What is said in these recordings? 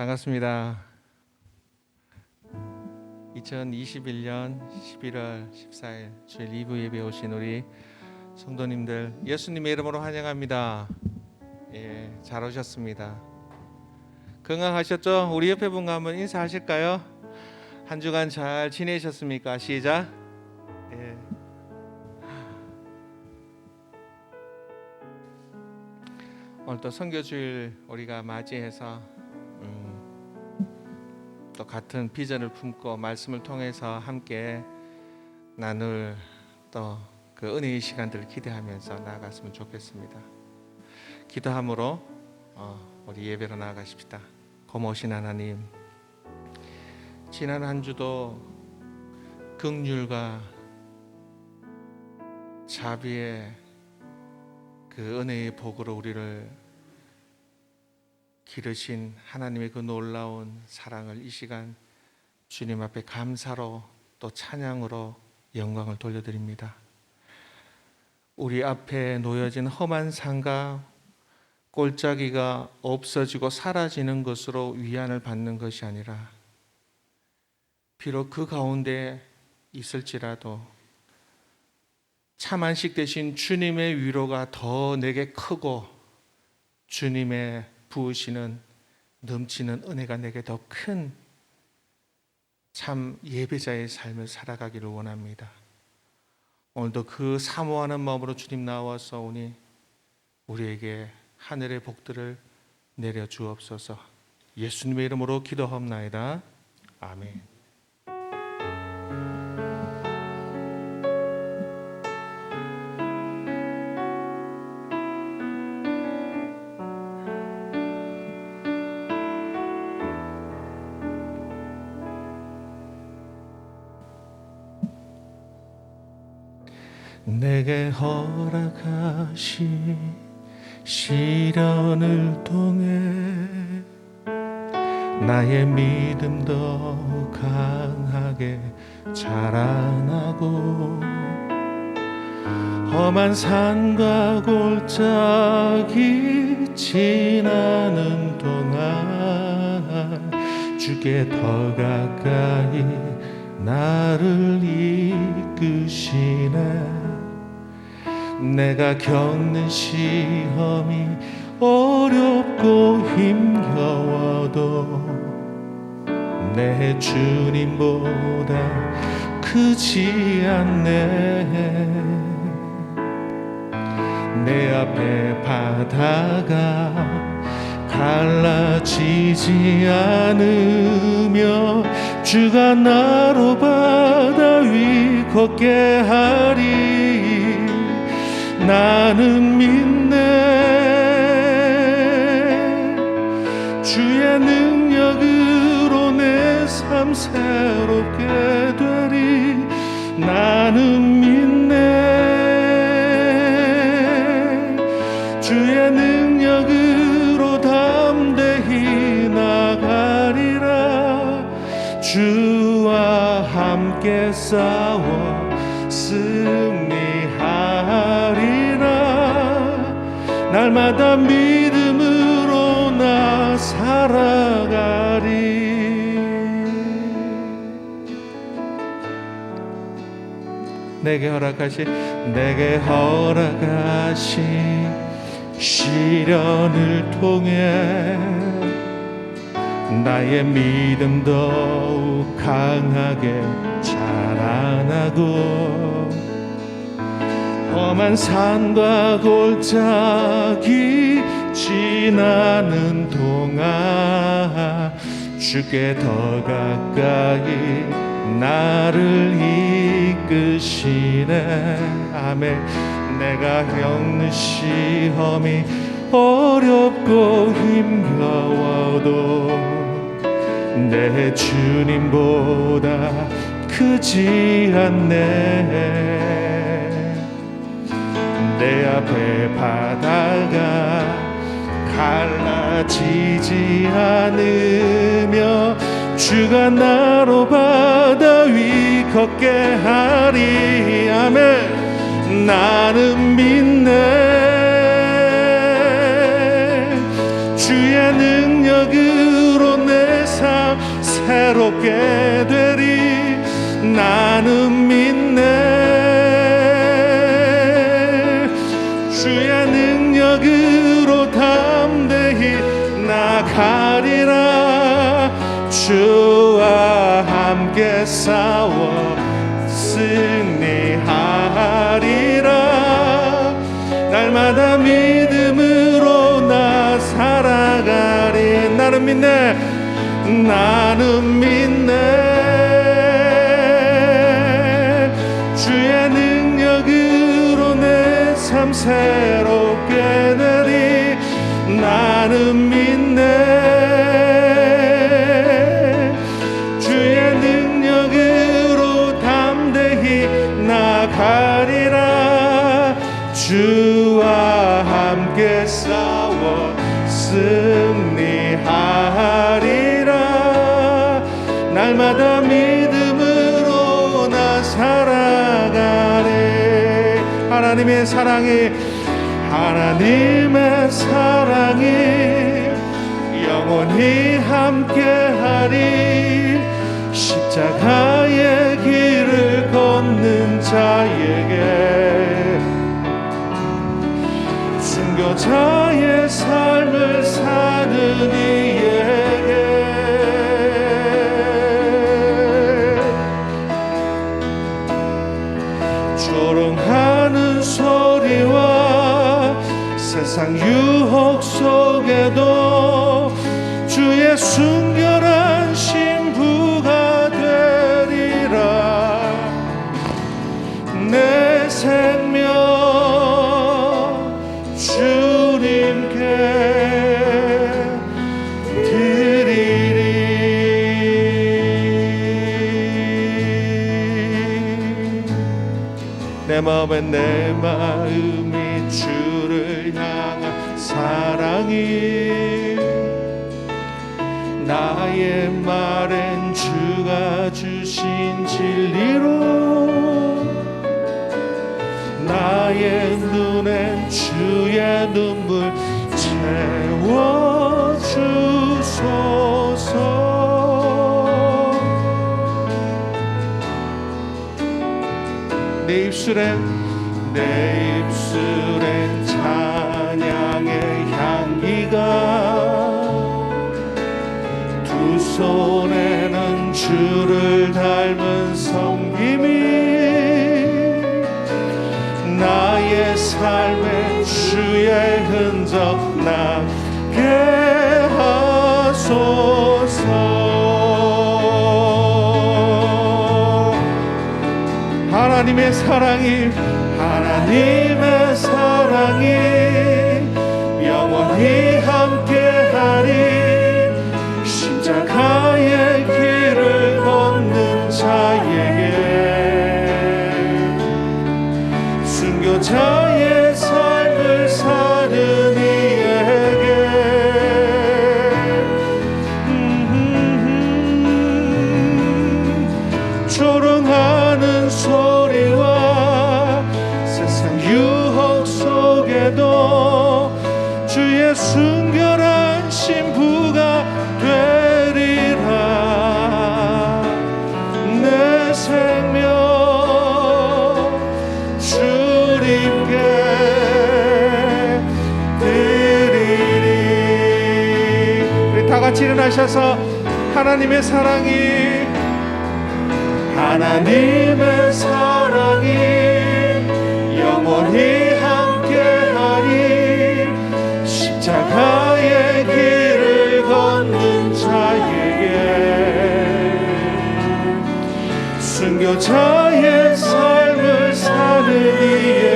반갑습니다. 2021년 11월 14일 주일 2부 예배 오신 우리 성도님들 예수님의 이름으로 환영합니다. 잘 오셨습니다. 건강하셨죠? 우리 옆에 분과 한번 인사하실까요? 한 주간 잘 지내셨습니까? 시작. 오늘 또 선교주일 우리가 맞이해서 또 같은 비전을 품고 말씀을 통해서 함께 나눌 또 그 은혜의 시간들을 기대하면서 나아갔으면 좋겠습니다. 기도함으로 우리 예배로 나아가십시다. 고마우신 하나님, 지난 한 주도 긍휼과 자비의 그 은혜의 복으로 우리를 기르신 하나님의 그 놀라운 사랑을 이 시간 주님 앞에 감사로 또 찬양으로 영광을 돌려드립니다. 우리 앞에 놓여진 험한 산과 골짜기가 없어지고 사라지는 것으로 위안을 받는 것이 아니라 비록 그 가운데 있을지라도 참 안식 되신 주님의 위로가 더 내게 크고 주님의 부으시는 넘치는 은혜가 내게 더 큰 참 예배자의 삶을 살아가기를 원합니다. 오늘도 그 사모하는 마음으로 주님 나와서 오니 우리에게 하늘의 복들을 내려 주옵소서. 예수님의 이름으로 기도하옵나이다. 아멘. 내게 허락하신 시련을 통해 나의 믿음 더 강하게 자라나고 험한 산과 골짜기 지나는 동안 주께 더 가까이 나를 이끄시네. 내가 겪는 시험이 어렵고 힘겨워도 내 주님보다 크지 않네. 내 앞에 바다가 갈라지지 않으며 주가 나로 바다 위 걷게 하리. 나는 믿네. 주의 능력으로 내 삶 새롭게 되리. 나는 믿네. 주의 능력으로 담대히 나가리라. 주와 함께 싸워 승리하리라. 날마다 믿음으로 나 살아가리. 내게 허락하신 시련을 통해 나의 믿음 더욱 강하게 자라나고 험한 산과 골짜기 지나는 동안 주께 더 가까이 나를 이끄시네. 아멘. 내가 겪는 시험이 어렵고 힘겨워도 내 주님보다 크지 않네. 내 앞에 바다가 갈라지지 않으며 주가 나로 바다 위 걷게 하리. 아멘. 나는 믿네. 주의 능력으로 내 새롭게 되리 나는 믿네. 주의 능력으로 담대히 나가리라. 주와 함께 싸워 승리하리라. 날마다 믿음으로 나 살아가리. 나는 믿네. 나는 믿네. 주의 능력으로 내 삶 새롭게 되리 나는 믿네. 주의 능력으로 담대히 나가리라. 주와 함께 싸워 승리하리라. 날마다 믿음으로 나 살아가네. 하나님의 사랑이 영원히 함께하리. 십자가의 길을 걷는 자에게 순교자의 삶을 사는 이에게 조롱하는 소리와 세상 유혹 속에도 주의 순결한 신부가 되리라. 내 생명 주님께 드리리. 내 마음이 주를 향한 사랑이 나의 말엔 주가 주신 진리로 나의 눈엔 주의 눈물 채워주소서. 내 입술엔 찬양의 향기가 두 손에는 주를 닮은 섬김이 나의 삶에 주의 흔적 남게 하소서. 하나님의 사랑이 영원히 함께하리. 십자가의 길을 걷는 자에게 순교자의 삶을 사는 이에게 조롱하는 소리와 세상 유혹 속에도 주의 순결한 신부가 되리라. 내 생명 주님께 드리리. 우리 다 같이 일어나셔서 하나님의 사랑이 영원히 함께하리. 십자가의 길을 걷는 자에게 순교자의 삶을 사는 이에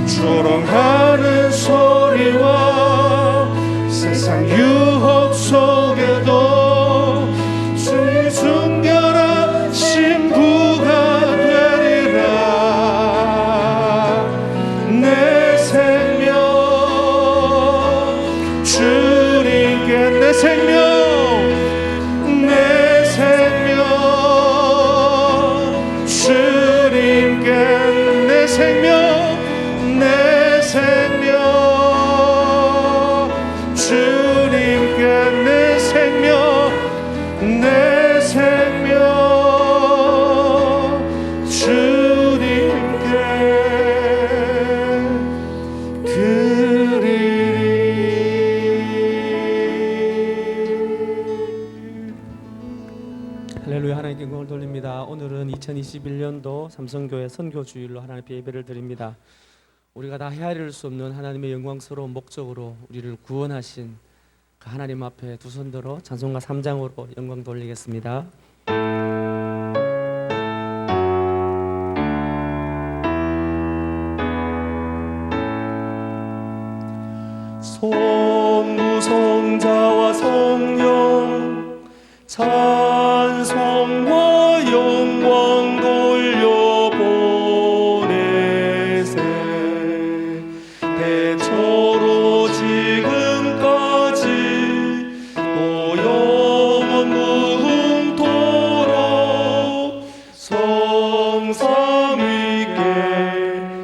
조롱하는 소리와 세상 유혹 속에도 주의 순결한 신부가 되리라. 내 생명 주님께 내 생명 주님께 내 생명 2021년도 삼성교회 선교주일로 하나님 앞에 예배를 드립니다. 우리가 다 헤아릴 수 없는 하나님의 영광스러운 목적으로 우리를 구원하신 그 하나님 앞에 두 손 들어 찬송가 3장으로 영광 돌리겠습니다. 성부 성자와 성령 찬송과 영광 돌려보내세 대초로 지금까지 또 영원 무궁토록 성삼위께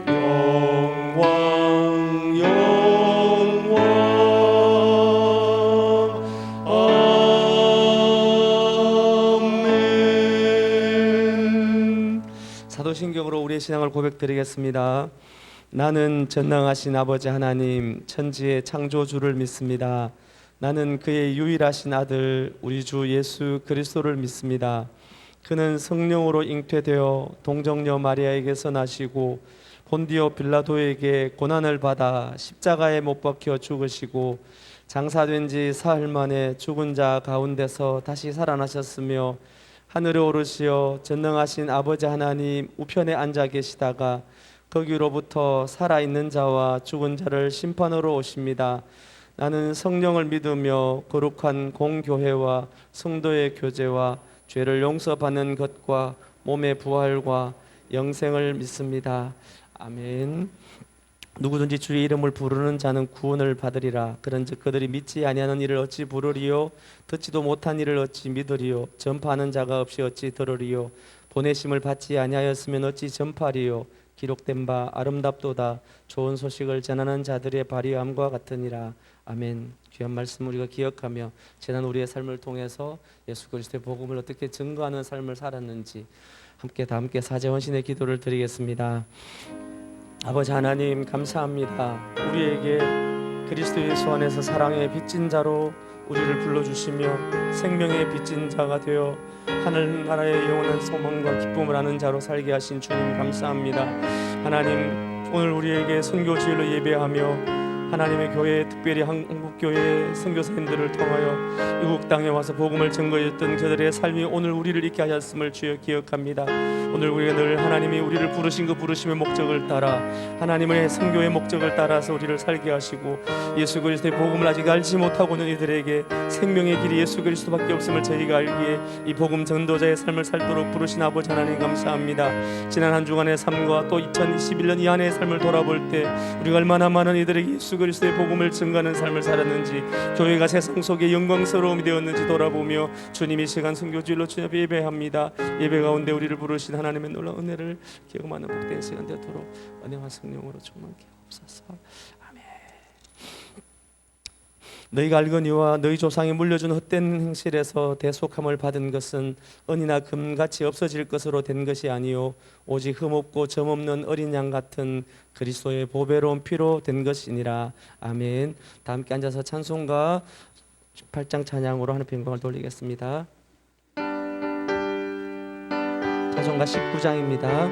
영광 사도신경으로 우리의 신앙을 고백드리겠습니다. 나는 전능하신 아버지 하나님 천지의 창조주를 믿습니다. 나는 그의 유일하신 아들 우리 주 예수 그리스도를 믿습니다. 그는 성령으로 잉태되어 동정녀 마리아에게서 나시고 본디오 빌라도에게 고난을 받아 십자가에 못 박혀 죽으시고 장사된 지 사흘 만에 죽은 자 가운데서 다시 살아나셨으며 하늘에 오르시어 전능하신 아버지 하나님 우편에 앉아 계시다가 거기로부터 살아있는 자와 죽은 자를 심판으로 오십니다. 나는 성령을 믿으며 거룩한 공교회와 성도의 교제와 죄를 용서받는 것과 몸의 부활과 영생을 믿습니다. 아멘. 누구든지 주의 이름을 부르는 자는 구원을 받으리라. 그런즉 그들이 믿지 아니하는 이를 어찌 부르리요? 듣지도 못한 이를 어찌 믿으리요? 전파하는 자가 없이 어찌 들으리요? 보내심을 받지 아니하였으면 어찌 전파리요? 기록된 바 아름답도다. 좋은 소식을 전하는 자들의 발휘함과 같으니라. 아멘. 귀한 말씀 우리가 기억하며 지난 우리의 삶을 통해서 예수 그리스도의 복음을 어떻게 증거하는 삶을 살았는지 다 함께 사제원신의 기도를 드리겠습니다. 아버지 하나님 감사합니다. 우리에게 그리스도 예수 안에서 사랑의 빚진 자로 우리를 불러주시며 생명의 빚진 자가 되어 하늘나라의 영원한 소망과 기쁨을 아는 자로 살게 하신 주님 감사합니다. 하나님 오늘 우리에게 선교주일로 예배하며 하나님의 교회 특별히 한국교회 선교사님들을 통하여 이국 땅에 와서 복음을 증거했던 그들의 삶이 오늘 우리를 있게 하셨음을 주여 기억합니다. 오늘 우리가 늘 하나님이 우리를 부르신 그 부르심의 목적을 따라 하나님의 선교의 목적을 따라서 우리를 살게 하시고 예수 그리스도의 복음을 아직 알지 못하고는 이들에게 생명의 길이 예수 그리스도밖에 없음을 저희가 알기에 이 복음 전도자의 삶을 살도록 부르신 아버지 하나님 감사합니다. 지난 한 주간의 삶과 또 2021년 이 안의 삶을 돌아볼 때 우리가 얼마나 많은 이들에게 예수 그리스도의 복음을 증거하는 삶을 살았는지 교회가 세상 속에 영광스러움이 되었는지 돌아보며 주님이 시간 선교주일로 주님 앞에 예배합니다. 예배 가운데 우리를 부르신 하나님의 놀라운 은혜를 경험하는 복된 시간 되도록 은혜와 성령으로 충만케 하옵소서. 아멘. 너희가 알거니와 너희 조상이 물려준 헛된 행실에서 대속함을 받은 것은 은이나 금같이 없어질 것으로 된 것이 아니요 오직 흠없고 점없는 어린 양 같은 그리스도의 보배로운 피로 된 것이니라. 아멘. 다 함께 앉아서 찬송가 18장 찬양으로 하나님 영광을 돌리겠습니다. 찬송가 19장입니다.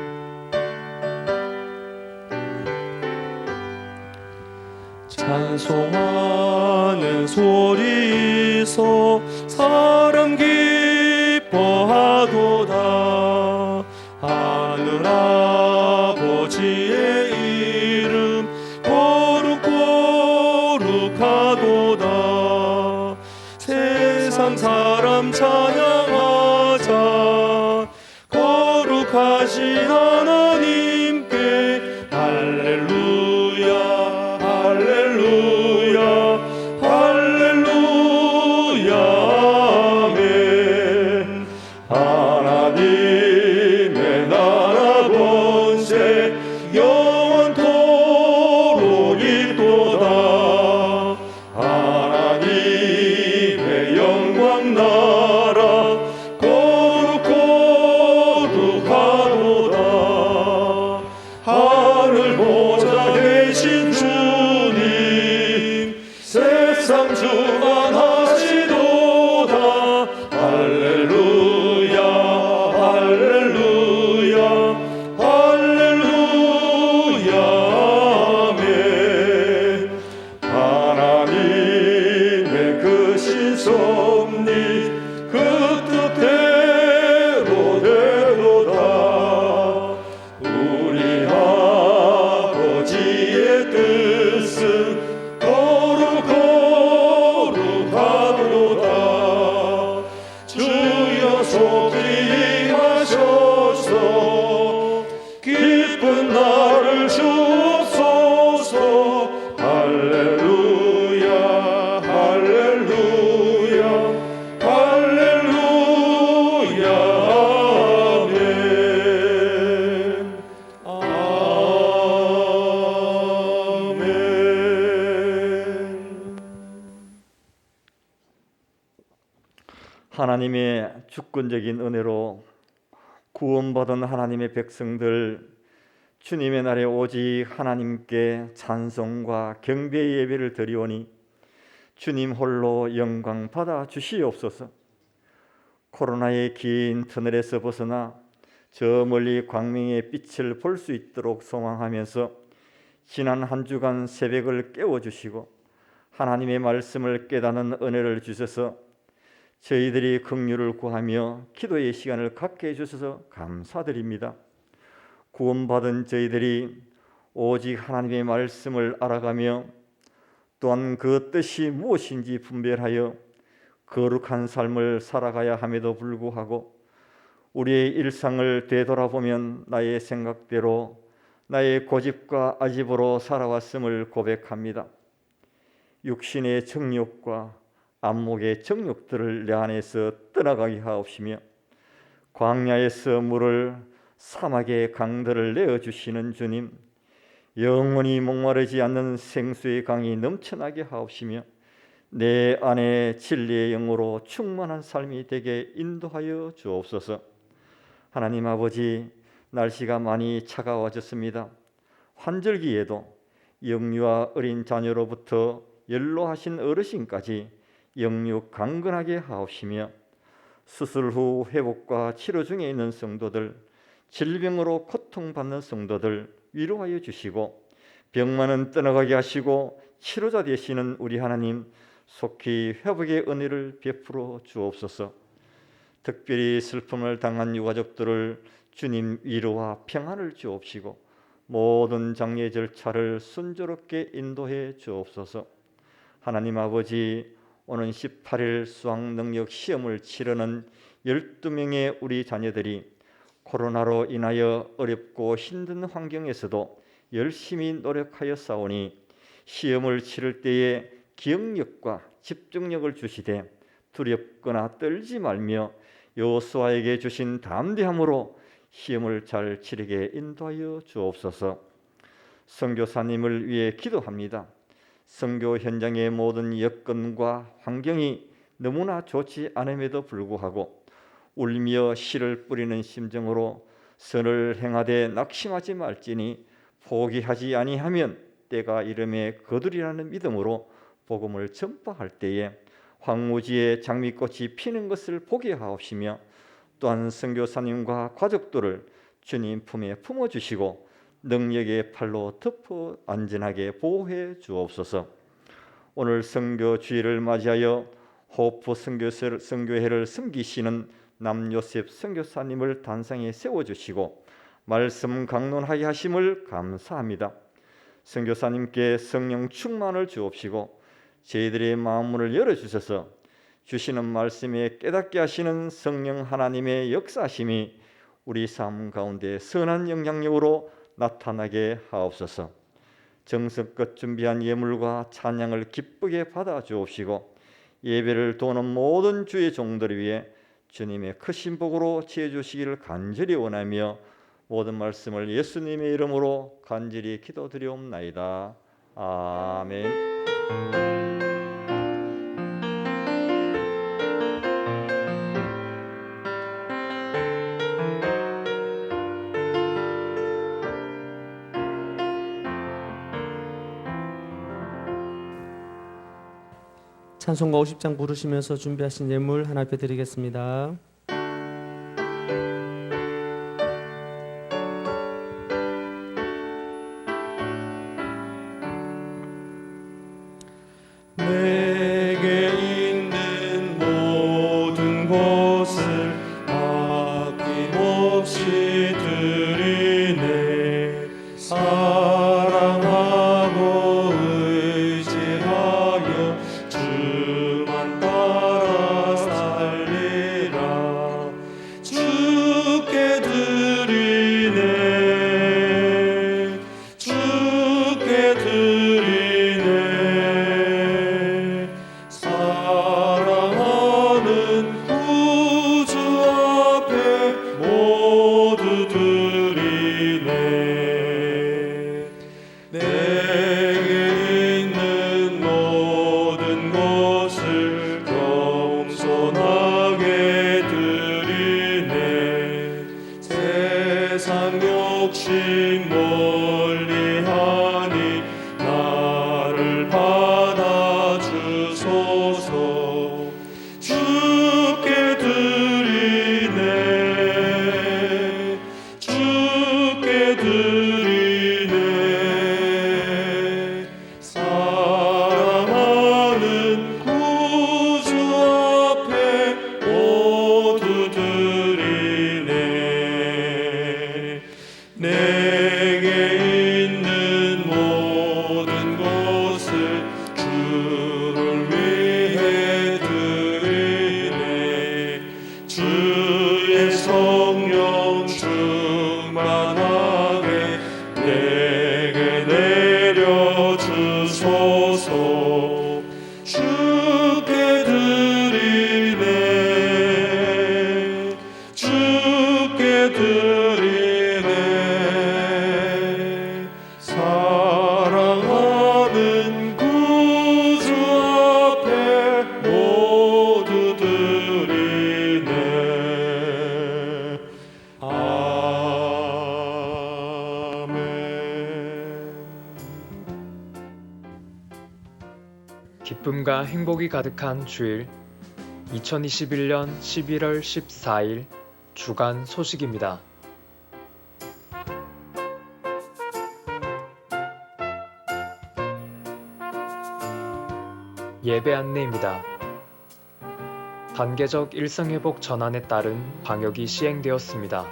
찬송하는 소리서 사람 기뻐하도다. 하늘 아버지의 이름 거룩하도다. 세상 사람 찬양하자. 거룩하신 하나님께 할렐루야 할렐루야 할렐루야 아멘. 하나님의 나라 권세 영원토록 있도다. 하나님의 영광 나라 하나님의 주권적인 은혜로 구원받은 하나님의 백성들, 주님의 날에 오직 하나님께 찬송과 경배의 예배를 드리오니 주님 홀로 영광 받아 주시옵소서. 코로나의 긴 터널에서 벗어나 저 멀리 광명의 빛을 볼 수 있도록 소망하면서 지난 한 주간 새벽을 깨워주시고 하나님의 말씀을 깨닫는 은혜를 주셔서 저희들이 긍휼을 구하며 기도의 시간을 갖게 해주셔서 감사드립니다. 구원받은 저희들이 오직 하나님의 말씀을 알아가며 또한 그 뜻이 무엇인지 분별하여 거룩한 삶을 살아가야 함에도 불구하고 우리의 일상을 되돌아보면 나의 생각대로 나의 고집과 아집으로 살아왔음을 고백합니다. 육신의 정욕과 안목의 정욕들을 내 안에서 떠나가게 하옵시며 광야에서 물을 사막의 강들을 내어주시는 주님, 영원히 목마르지 않는 생수의 강이 넘쳐나게 하옵시며 내 안에 진리의 영으로 충만한 삶이 되게 인도하여 주옵소서. 하나님 아버지, 날씨가 많이 차가워졌습니다. 환절기에도 영유아 어린 자녀로부터 연로하신 어르신까지 영육 강건하게 하옵시며 수술 후 회복과 치료 중에 있는 성도들, 질병으로 고통받는 성도들 위로하여 주시고 병만은 떠나가게 하시고 치료자 되시는 우리 하나님 속히 회복의 은혜를 베풀어 주옵소서. 특별히 슬픔을 당한 유가족들을 주님 위로와 평안을 주옵시고 모든 장례 절차를 순조롭게 인도해 주옵소서. 하나님 아버지, 오는 18일 수학능력 시험을 치르는 12명의 우리 자녀들이 코로나로 인하여 어렵고 힘든 환경에서도 열심히 노력하여 싸우니 시험을 치를 때에 기억력과 집중력을 주시되 두렵거나 떨지 말며 여호수아에게 주신 담대함으로 시험을 잘 치르게 인도하여 주옵소서. 선교사님을 위해 기도합니다. 선교 현장의 모든 여건과 환경이 너무나 좋지 않음에도 불구하고 울며 씨를 뿌리는 심정으로 선을 행하되 낙심하지 말지니 포기하지 아니하면 때가 이름에 거두리라는 믿음으로 복음을 전파할 때에 황무지에 장미꽃이 피는 것을 보게 하옵시며 또한 선교사님과 가족들을 주님 품에 품어주시고 능력의 팔로 덮어 안전하게 보호해 주옵소서. 오늘 선교 주일을 맞이하여 호프 선교회를 섬기시는 남요셉 선교사님을 단상에 세워주시고 말씀 강론하게 하심을 감사합니다. 선교사님께 성령 충만을 주옵시고 저희들의 마음문을 열어주셔서 주시는 말씀에 깨닫게 하시는 성령 하나님의 역사심이 우리 삶 가운데 선한 영향력으로 나타나게 하옵소서. 정성껏 준비한 예물과 찬양을 기쁘게 받아 주옵시고 예배를 도는 모든 주의 종들을 위해 주님의 크신 복으로 지어 주시기를 간절히 원하며 모든 말씀을 예수님의 이름으로 간절히 기도드리옵나이다. 아멘. 찬송가 50장 부르시면서 준비하신 예물 하나 앞에 드리겠습니다. 내게 있는 모든 것을 아낌없이 드리네. 사랑하고 의지하여 주만 따라 살리라. 주께 드리네. 주께 드리네. 사랑하는 구주 앞에 모두 드리네. 내게 있는 모든 것을 겸손하게 기쁨과 행복이 가득한 주일 2021년 11월 14일 주간 소식입니다. 예배 안내입니다. 단계적 일상회복 전환에 따른 방역이 시행되었습니다.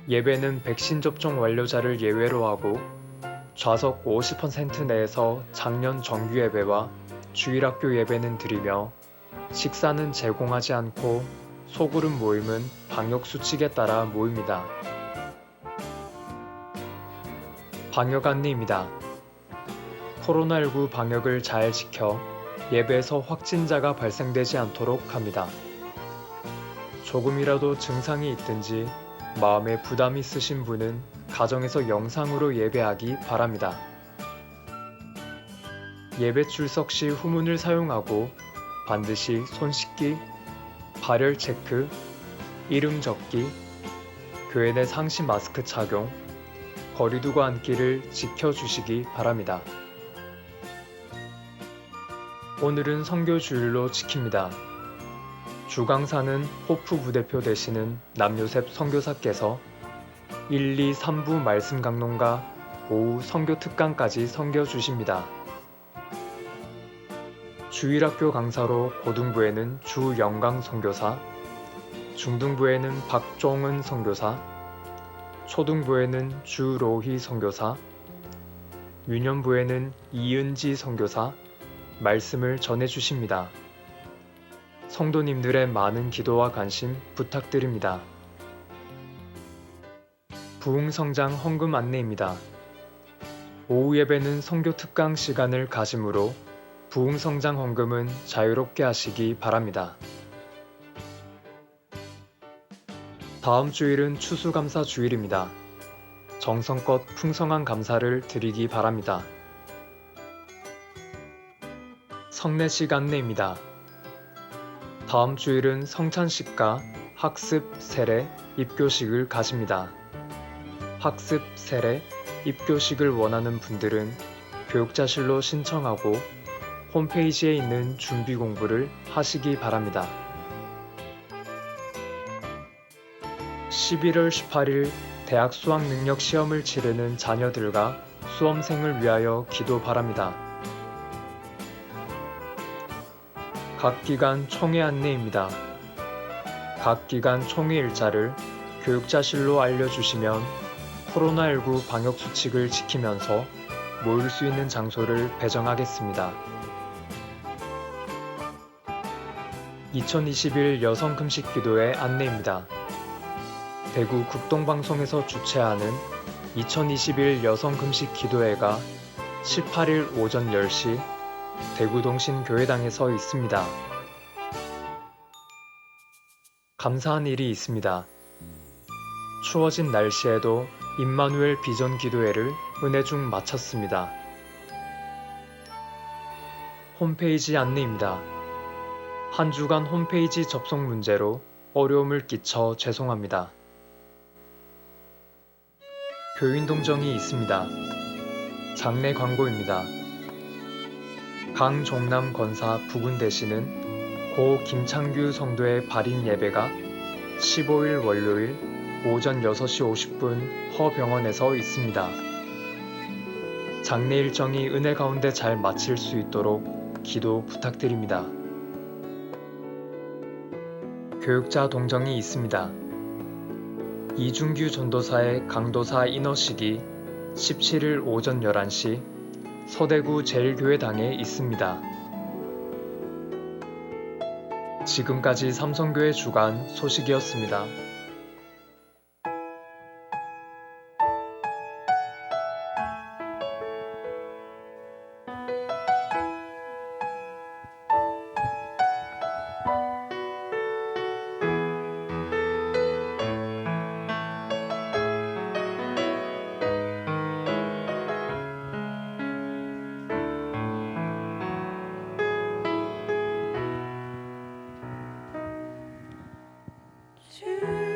예배는 백신 접종 완료자를 예외로 하고 좌석 50% 내에서 작년 정규 예배와 주일학교 예배는 드리며 식사는 제공하지 않고 소그룹 모임은 방역 수칙에 따라 모입니다. 방역 안내입니다. 코로나19 방역을 잘 지켜 예배에서 확진자가 발생되지 않도록 합니다. 조금이라도 증상이 있든지 마음에 부담이 있으신 분은 가정에서 영상으로 예배하기 바랍니다. 예배 출석 시 후문을 사용하고 반드시 손 씻기, 발열 체크, 이름 적기, 교회 내 상시 마스크 착용, 거리 두고 앉기를 지켜주시기 바랍니다. 오늘은 선교 주일로 지킵니다. 주강사는 호프 부대표 되시는 남요셉 선교사께서 1, 2, 3부 말씀 강론과 오후 선교 특강까지 선교 주십니다. 주일학교 강사로 고등부에는 주영강 선교사, 중등부에는 박종은 선교사, 초등부에는 주로희 선교사, 유년부에는 이은지 선교사, 말씀을 전해주십니다. 성도님들의 많은 기도와 관심 부탁드립니다. 부흥성장 헌금 안내입니다. 오후 예배는 선교 특강 시간을 가지므로 부흥성장 헌금은 자유롭게 하시기 바랍니다. 다음 주일은 추수감사 주일입니다. 정성껏 풍성한 감사를 드리기 바랍니다. 성례식 안내입니다. 다음 주일은 성찬식과 학습, 세례, 입교식을 가집니다. 학습, 세례, 입교식을 원하는 분들은 교육자실로 신청하고 홈페이지에 있는 준비 공부를 하시기 바랍니다. 11월 18일 대학 수학 능력 시험을 치르는 자녀들과 수험생을 위하여 기도 바랍니다. 각 기관 총회 안내입니다. 각 기관 총회 일자를 교육자실로 알려주시면 코로나19 방역 수칙을 지키면서 모일 수 있는 장소를 배정하겠습니다. 2021 여성금식 기도회 안내입니다. 대구 국동방송에서 주최하는 2021 여성금식 기도회가 18일 오전 10시 대구동신교회당에서 있습니다. 감사한 일이 있습니다. 추워진 날씨에도 임마누엘 비전 기도회를 은혜 중 마쳤습니다. 홈페이지 안내입니다. 한 주간 홈페이지 접속 문제로 어려움을 끼쳐 죄송합니다. 교인 동정이 있습니다. 장례 광고입니다. 강종남 권사 부군 되시는 고 김창규 성도의 발인 예배가 15일 월요일 오전 6시 50분 허병원에서 있습니다. 장례 일정이 은혜 가운데 잘 마칠 수 있도록 기도 부탁드립니다. 교육자 동정이 있습니다. 이준규 전도사의 강도사 인허식이 17일 오전 11시 서대구 제일교회당에 있습니다. 지금까지 삼성교회 주간 소식이었습니다. 주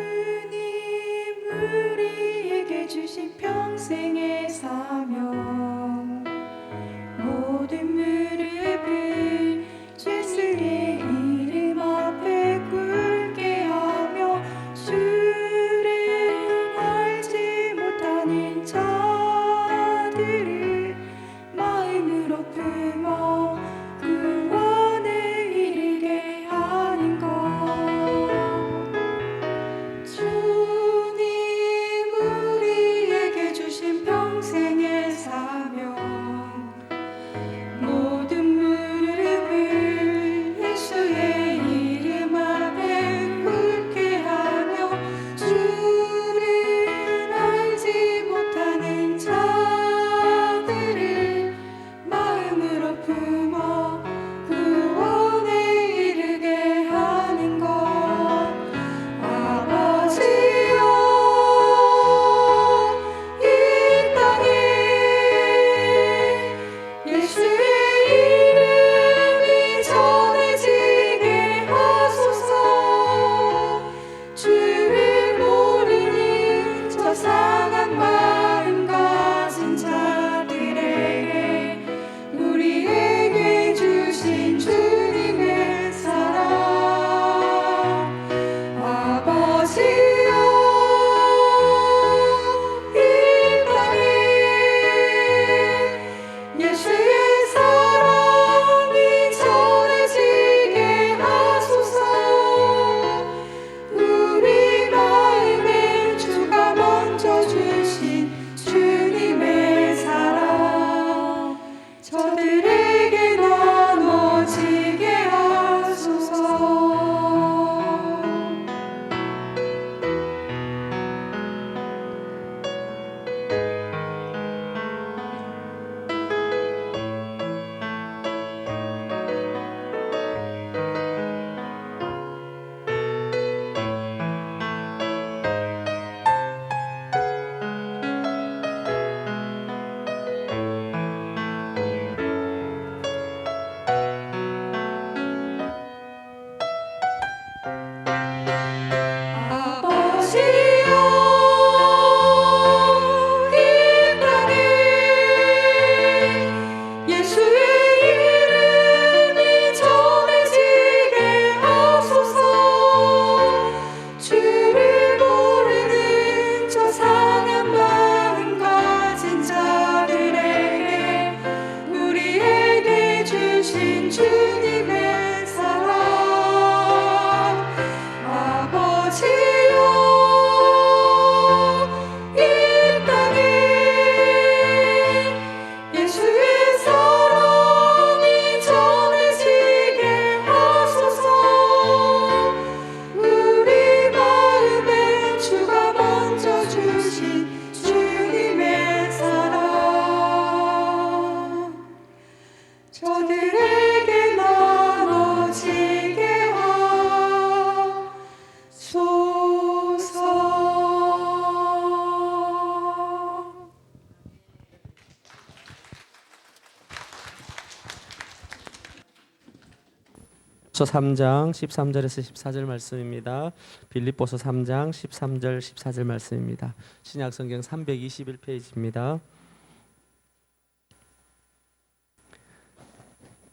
빌립보서 3장 13절에서 14절 말씀입니다. 빌립보서 3장 13절 14절 말씀입니다. 신약성경 321페이지입니다.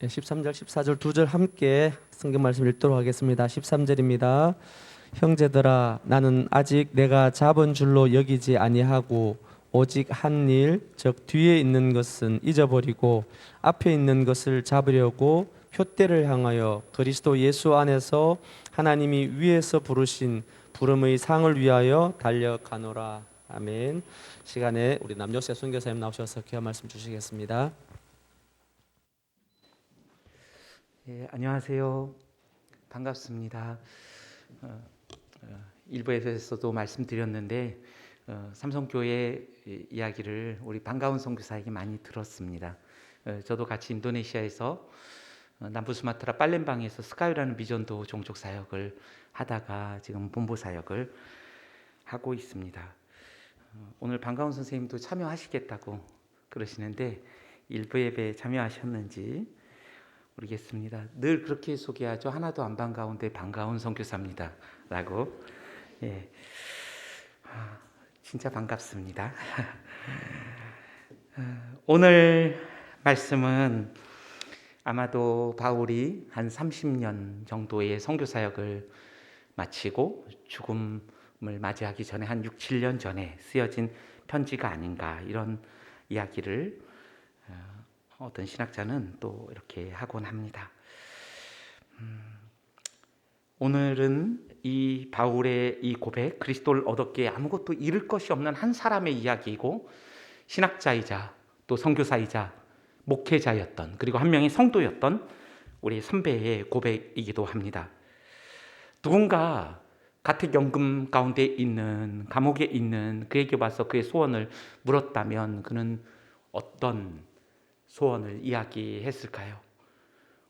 13절 14절 두 절 함께 성경 말씀 읽도록 하겠습니다. 13절입니다. 형제들아 나는 아직 내가 잡은 줄로 여기지 아니하고 오직 한 일, 즉 뒤에 있는 것은 잊어버리고 앞에 있는 것을 잡으려고 표대를 향하여 그리스도 예수 안에서 하나님이 위에서 부르신 부름의 상을 위하여 달려가노라. 아멘. 시간에 우리 남요셉 선교사님 나오셔서 귀한 말씀 주시겠습니다. 안녕하세요. 반갑습니다. 일부에서도 말씀드렸는데 삼성교회 이야기를 우리 반가운 선교사에게 많이 들었습니다. 저도 같이 인도네시아에서 남부 수마트라 팔렘방에서 스카유라는 비전도 종족 사역을 하다가 지금 본부 사역을 하고 있습니다. 오늘 반가운 선생님도 참여하시겠다고 그러시는데 일부 예배에 참여하셨는지 모르겠습니다. 늘 그렇게 소개하죠. 하나도 안 반가운데 반가운 선교사입니다 라고. 진짜 반갑습니다. 오늘 말씀은 아마도 바울이 한 30년 정도의 선교 사역을 마치고 죽음을 맞이하기 전에 한 6, 7년 전에 쓰여진 편지가 아닌가, 이런 이야기를 어떤 신학자는 또 이렇게 하곤 합니다. 오늘은 이 바울의 이 고백, 그리스도를 얻었기에 아무것도 잃을 것이 없는 한 사람의 이야기이고, 신학자이자 또 선교사이자 목회자였던, 그리고 한 명의 성도였던 우리 선배의 고백이기도 합니다. 누군가 가택연금 가운데 있는, 감옥에 있는 그에게 와서 그의 소원을 물었다면 그는 어떤 소원을 이야기했을까요?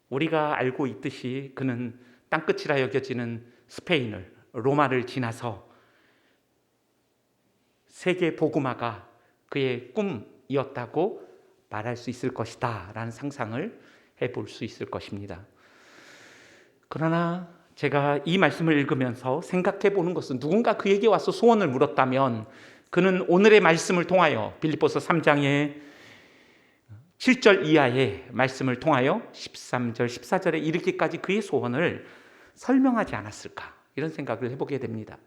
우리가 알고 있듯이 그는 땅끝이라 여겨지는 스페인을, 로마를 지나서 세계 복음화가 그의 꿈이었다고 말할 수 있을 것이다 라는 상상을 해볼 수 있을 것입니다. 그러나 제가 이 말씀을 읽으면서 생각해 보는 것은, 누군가 그에게 와서 소원을 물었다면 그는 오늘의 말씀을 통하여, 빌립보서 3장의 7절 이하의 말씀을 통하여 13절, 14절에 이르기까지 그의 소원을 설명하지 않았을까, 이런 생각을 해보게 됩니다.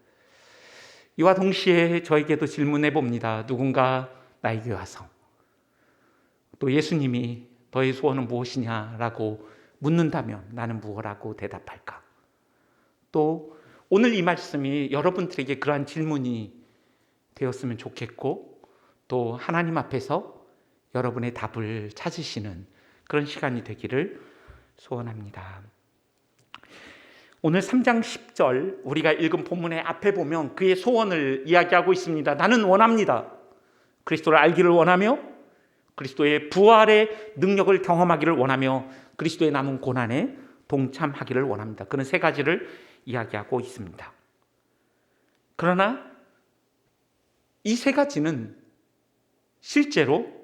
이와 동시에 저에게도 질문해 봅니다. 누군가 나에게 와서 또 예수님이 너의 소원은 무엇이냐라고 묻는다면 나는 무엇이라고 대답할까? 또 오늘 이 말씀이 여러분들에게 그러한 질문이 되었으면 좋겠고, 또 하나님 앞에서 여러분의 답을 찾으시는 그런 시간이 되기를 소원합니다. 오늘 3장 10절 우리가 읽은 본문의 앞에 보면 그의 소원을 이야기하고 있습니다. 나는 원합니다. 그리스도를 알기를 원하며 그리스도의 부활의 능력을 경험하기를 원하며 그리스도의 남은 고난에 동참하기를 원합니다. 그는 세 가지를 이야기하고 있습니다. 그러나 이 세 가지는 실제로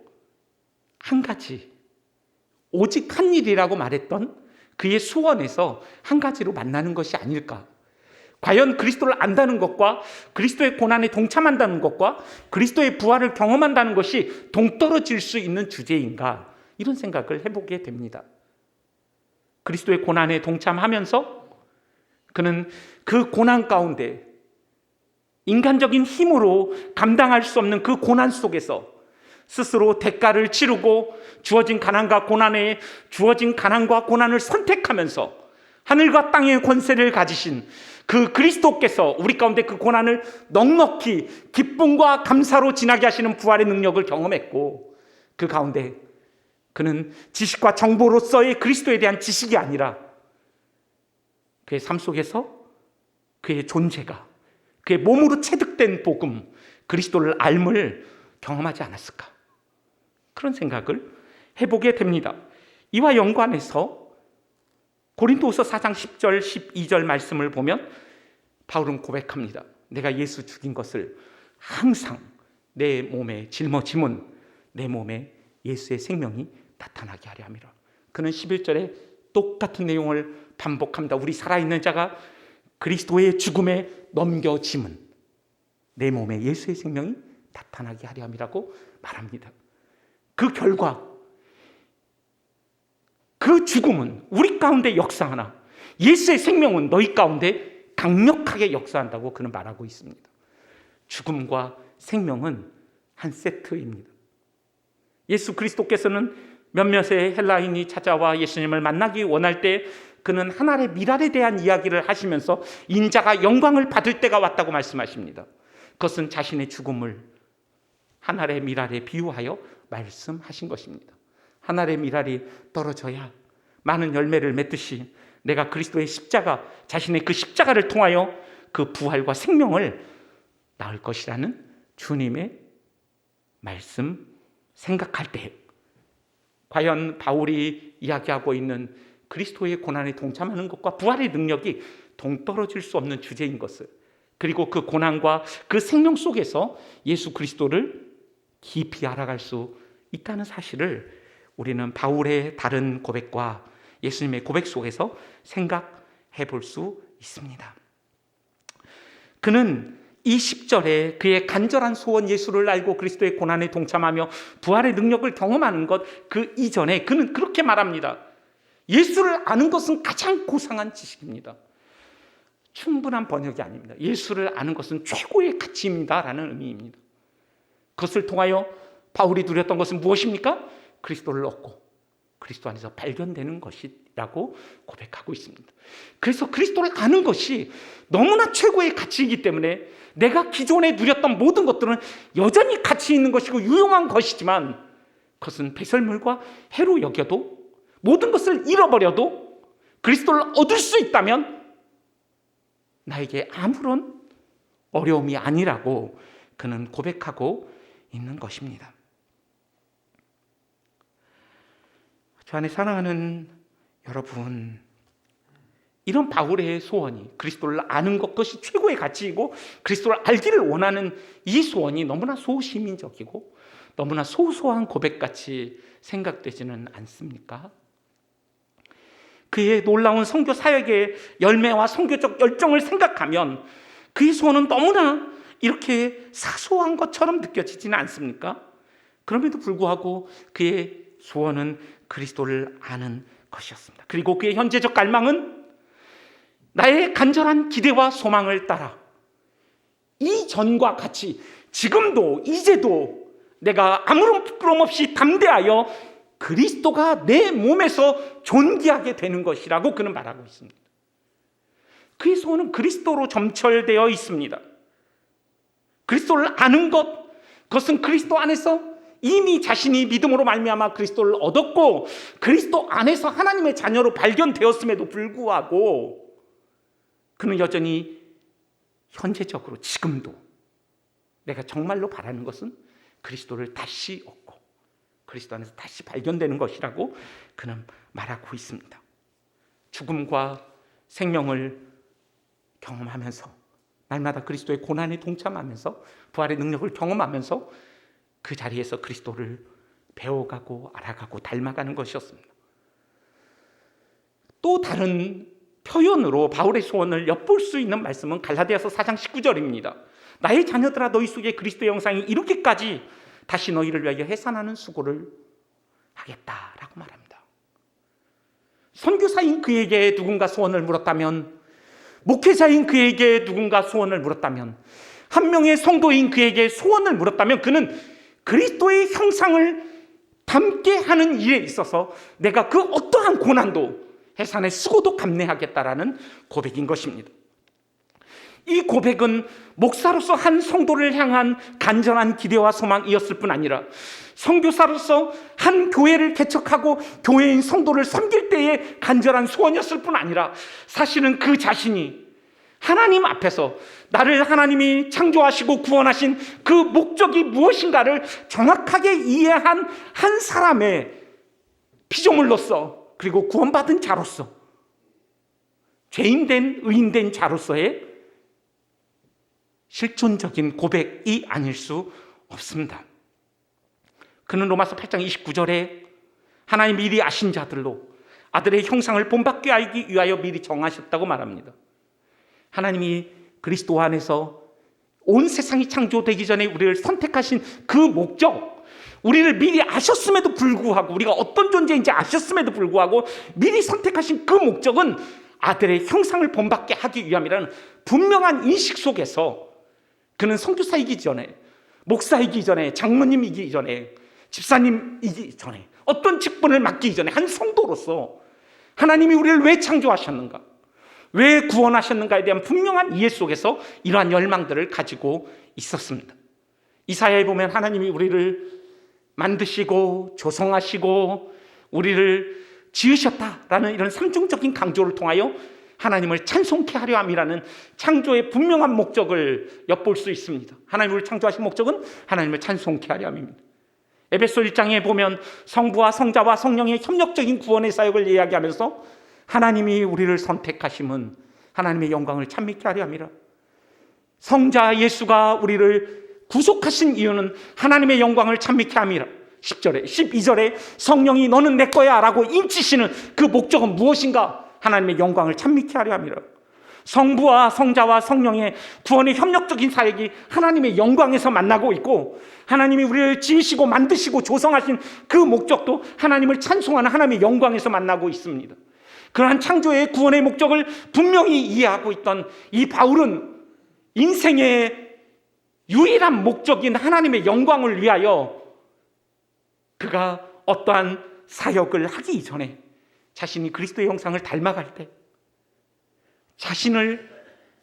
한 가지, 오직 한 일이라고 말했던 그의 소원에서 한 가지로 만나는 것이 아닐까? 과연 그리스도를 안다는 것과 그리스도의 고난에 동참한다는 것과 그리스도의 부활을 경험한다는 것이 동떨어질 수 있는 주제인가? 이런 생각을 해보게 됩니다. 그리스도의 고난에 동참하면서 그는 그 고난 가운데 인간적인 힘으로 감당할 수 없는 그 고난 속에서 스스로 대가를 치르고 주어진 가난과 고난에 주어진 가난과 고난을 선택하면서 하늘과 땅의 권세를 가지신 그 그리스도께서 우리 가운데 그 고난을 넉넉히 기쁨과 감사로 지나게 하시는 부활의 능력을 경험했고, 그 가운데 그는 지식과 정보로서의 그리스도에 대한 지식이 아니라 그의 삶 속에서 그의 존재가, 그의 몸으로 체득된 복음, 그리스도를 알을 경험하지 않았을까? 그런 생각을 해보게 됩니다. 이와 연관해서 고린도후서 4장 10절 12절 말씀을 보면 바울은 고백합니다. 내가 예수 죽인 것을 항상 내 몸에 짊어짐은 내 몸에 예수의 생명이 나타나게 하려 함이라. 그는 11절에 똑같은 내용을 반복합니다. 우리 살아있는 자가 그리스도의 죽음에 넘겨짐은 내 몸에 예수의 생명이 나타나게 하려 함이라고 말합니다. 그 결과 그 죽음은 우리 가운데 역사하나 예수의 생명은 너희 가운데 강력하게 역사한다고 그는 말하고 있습니다. 죽음과 생명은 한 세트입니다. 예수 그리스도께서는 몇몇의 헬라인이 찾아와 예수님을 만나기 원할 때 그는 하늘의 미랄에 대한 이야기를 하시면서 인자가 영광을 받을 때가 왔다고 말씀하십니다. 그것은 자신의 죽음을 하늘의 미랄에 비유하여 말씀하신 것입니다. 하늘의 미랄이 떨어져야 많은 열매를 맺듯이 내가 그리스도의 십자가, 자신의 그 십자가를 통하여 그 부활과 생명을 낳을 것이라는 주님의 말씀 생각할 때 과연 바울이 이야기하고 있는 그리스도의 고난에 동참하는 것과 부활의 능력이 동떨어질 수 없는 주제인 것을, 그리고 그 고난과 그 생명 속에서 예수 그리스도를 깊이 알아갈 수 있다는 사실을 우리는 바울의 다른 고백과 예수님의 고백 속에서 생각해 볼 수 있습니다. 그는 이 10절에 그의 간절한 소원 예수를 알고 그리스도의 고난에 동참하며 부활의 능력을 경험하는 것, 그 이전에 그는 그렇게 말합니다. 예수를 아는 것은 가장 고상한 지식입니다. 충분한 번역이 아닙니다. 예수를 아는 것은 최고의 가치입니다 라는 의미입니다. 그것을 통하여 바울이 누렸던 것은 무엇입니까? 그리스도를 얻고 그리스도 안에서 발견되는 것이라고 고백하고 있습니다. 그래서 그리스도를 아는 것이 너무나 최고의 가치이기 때문에 내가 기존에 누렸던 모든 것들은 여전히 가치 있는 것이고 유용한 것이지만 그것은 배설물과 해로 여겨도, 모든 것을 잃어버려도 그리스도를 얻을 수 있다면 나에게 아무런 어려움이 아니라고 그는 고백하고 있는 것입니다. 저 안에 사랑하는 여러분, 이런 바울의 소원이, 그리스도를 아는 것, 그것이 최고의 가치이고 그리스도를 알기를 원하는 이 소원이 너무나 소시민적이고 너무나 소소한 고백같이 생각되지는 않습니까? 그의 놀라운 선교 사역의 열매와 선교적 열정을 생각하면 그의 소원은 너무나 이렇게 사소한 것처럼 느껴지지는 않습니까? 그럼에도 불구하고 그의 소원은 그리스도를 아는 것이었습니다. 그리고 그의 현재적 갈망은 나의 간절한 기대와 소망을 따라 이전과 같이 지금도 이제도 내가 아무런 부끄럼 없이 담대하여 그리스도가 내 몸에서 존귀하게 되는 것이라고 그는 말하고 있습니다. 그의 소원은 그리스도로 점철되어 있습니다. 그리스도를 아는 것, 그것은 그리스도 안에서 이미 자신이 믿음으로 말미암아 그리스도를 얻었고 그리스도 안에서 하나님의 자녀로 발견되었음에도 불구하고 그는 여전히 현재적으로 지금도 내가 정말로 바라는 것은 그리스도를 다시 얻고 그리스도 안에서 다시 발견되는 것이라고 그는 말하고 있습니다. 죽음과 생명을 경험하면서 날마다 그리스도의 고난에 동참하면서 부활의 능력을 경험하면서 그 자리에서 그리스도를 배워가고 알아가고 닮아가는 것이었습니다. 또 다른 표현으로 바울의 소원을 엿볼 수 있는 말씀은 갈라디아서 4장 19절입니다. 나의 자녀들아, 너희 속에 그리스도의 형상이 이루기까지 다시 너희를 위하여 해산하는 수고를 하겠다라고 말합니다. 선교사인 그에게 누군가 소원을 물었다면, 목회자인 그에게 누군가 소원을 물었다면, 한 명의 성도인 그에게 소원을 물었다면 그는 그리스도의 형상을 담게 하는 일에 있어서 내가 그 어떠한 고난도 해산의 수고도 감내하겠다라는 고백인 것입니다. 이 고백은 목사로서 한 성도를 향한 간절한 기대와 소망이었을 뿐 아니라 선교사로서 한 교회를 개척하고 교회인 성도를 섬길 때의 간절한 소원이었을 뿐 아니라 사실은 그 자신이 하나님 앞에서 나를 하나님이 창조하시고 구원하신 그 목적이 무엇인가를 정확하게 이해한 한 사람의 피조물로서, 그리고 구원받은 자로서, 죄인된 의인된 자로서의 실존적인 고백이 아닐 수 없습니다. 그는 로마서 8장 29절에 하나님 미리 아신 자들로 아들의 형상을 본받게 하기 위하여 미리 정하셨다고 말합니다. 하나님이 그리스도 안에서 온 세상이 창조되기 전에 우리를 선택하신 그 목적, 우리를 미리 아셨음에도 불구하고, 우리가 어떤 존재인지 아셨음에도 불구하고 미리 선택하신 그 목적은 아들의 형상을 본받게 하기 위함이라는 분명한 인식 속에서 그는 선교사이기 전에, 목사이기 전에, 장로님이기 전에, 집사님이기 전에, 어떤 직분을 맡기기 전에 한 성도로서 하나님이 우리를 왜 창조하셨는가, 왜 구원하셨는가에 대한 분명한 이해 속에서 이러한 열망들을 가지고 있었습니다. 이사야에 보면 하나님이 우리를 만드시고 조성하시고 우리를 지으셨다라는 이런 상징적인 강조를 통하여 하나님을 찬송케 하려 함이라는 창조의 분명한 목적을 엿볼 수 있습니다. 하나님을 창조하신 목적은 하나님을 찬송케 하려 함입니다. 에베소 1장에 보면 성부와 성자와 성령의 협력적인 구원의 사역을 이야기하면서 하나님이 우리를 선택하심은 하나님의 영광을 찬미케 하려 함이라. 성자 예수가 우리를 구속하신 이유는 하나님의 영광을 찬미케 함이라. 10절에 12절에 성령이 너는 내 거야 라고 인치시는 그 목적은 무엇인가? 하나님의 영광을 찬미케 하려 함이라. 성부와 성자와 성령의 구원의 협력적인 사역이 하나님의 영광에서 만나고 있고, 하나님이 우리를 지으시고 만드시고 조성하신 그 목적도 하나님을 찬송하는 하나님의 영광에서 만나고 있습니다. 그러한 창조의 구원의 목적을 분명히 이해하고 있던 이 바울은 인생의 유일한 목적인 하나님의 영광을 위하여 그가 어떠한 사역을 하기 전에 자신이 그리스도의 형상을 닮아갈 때, 자신을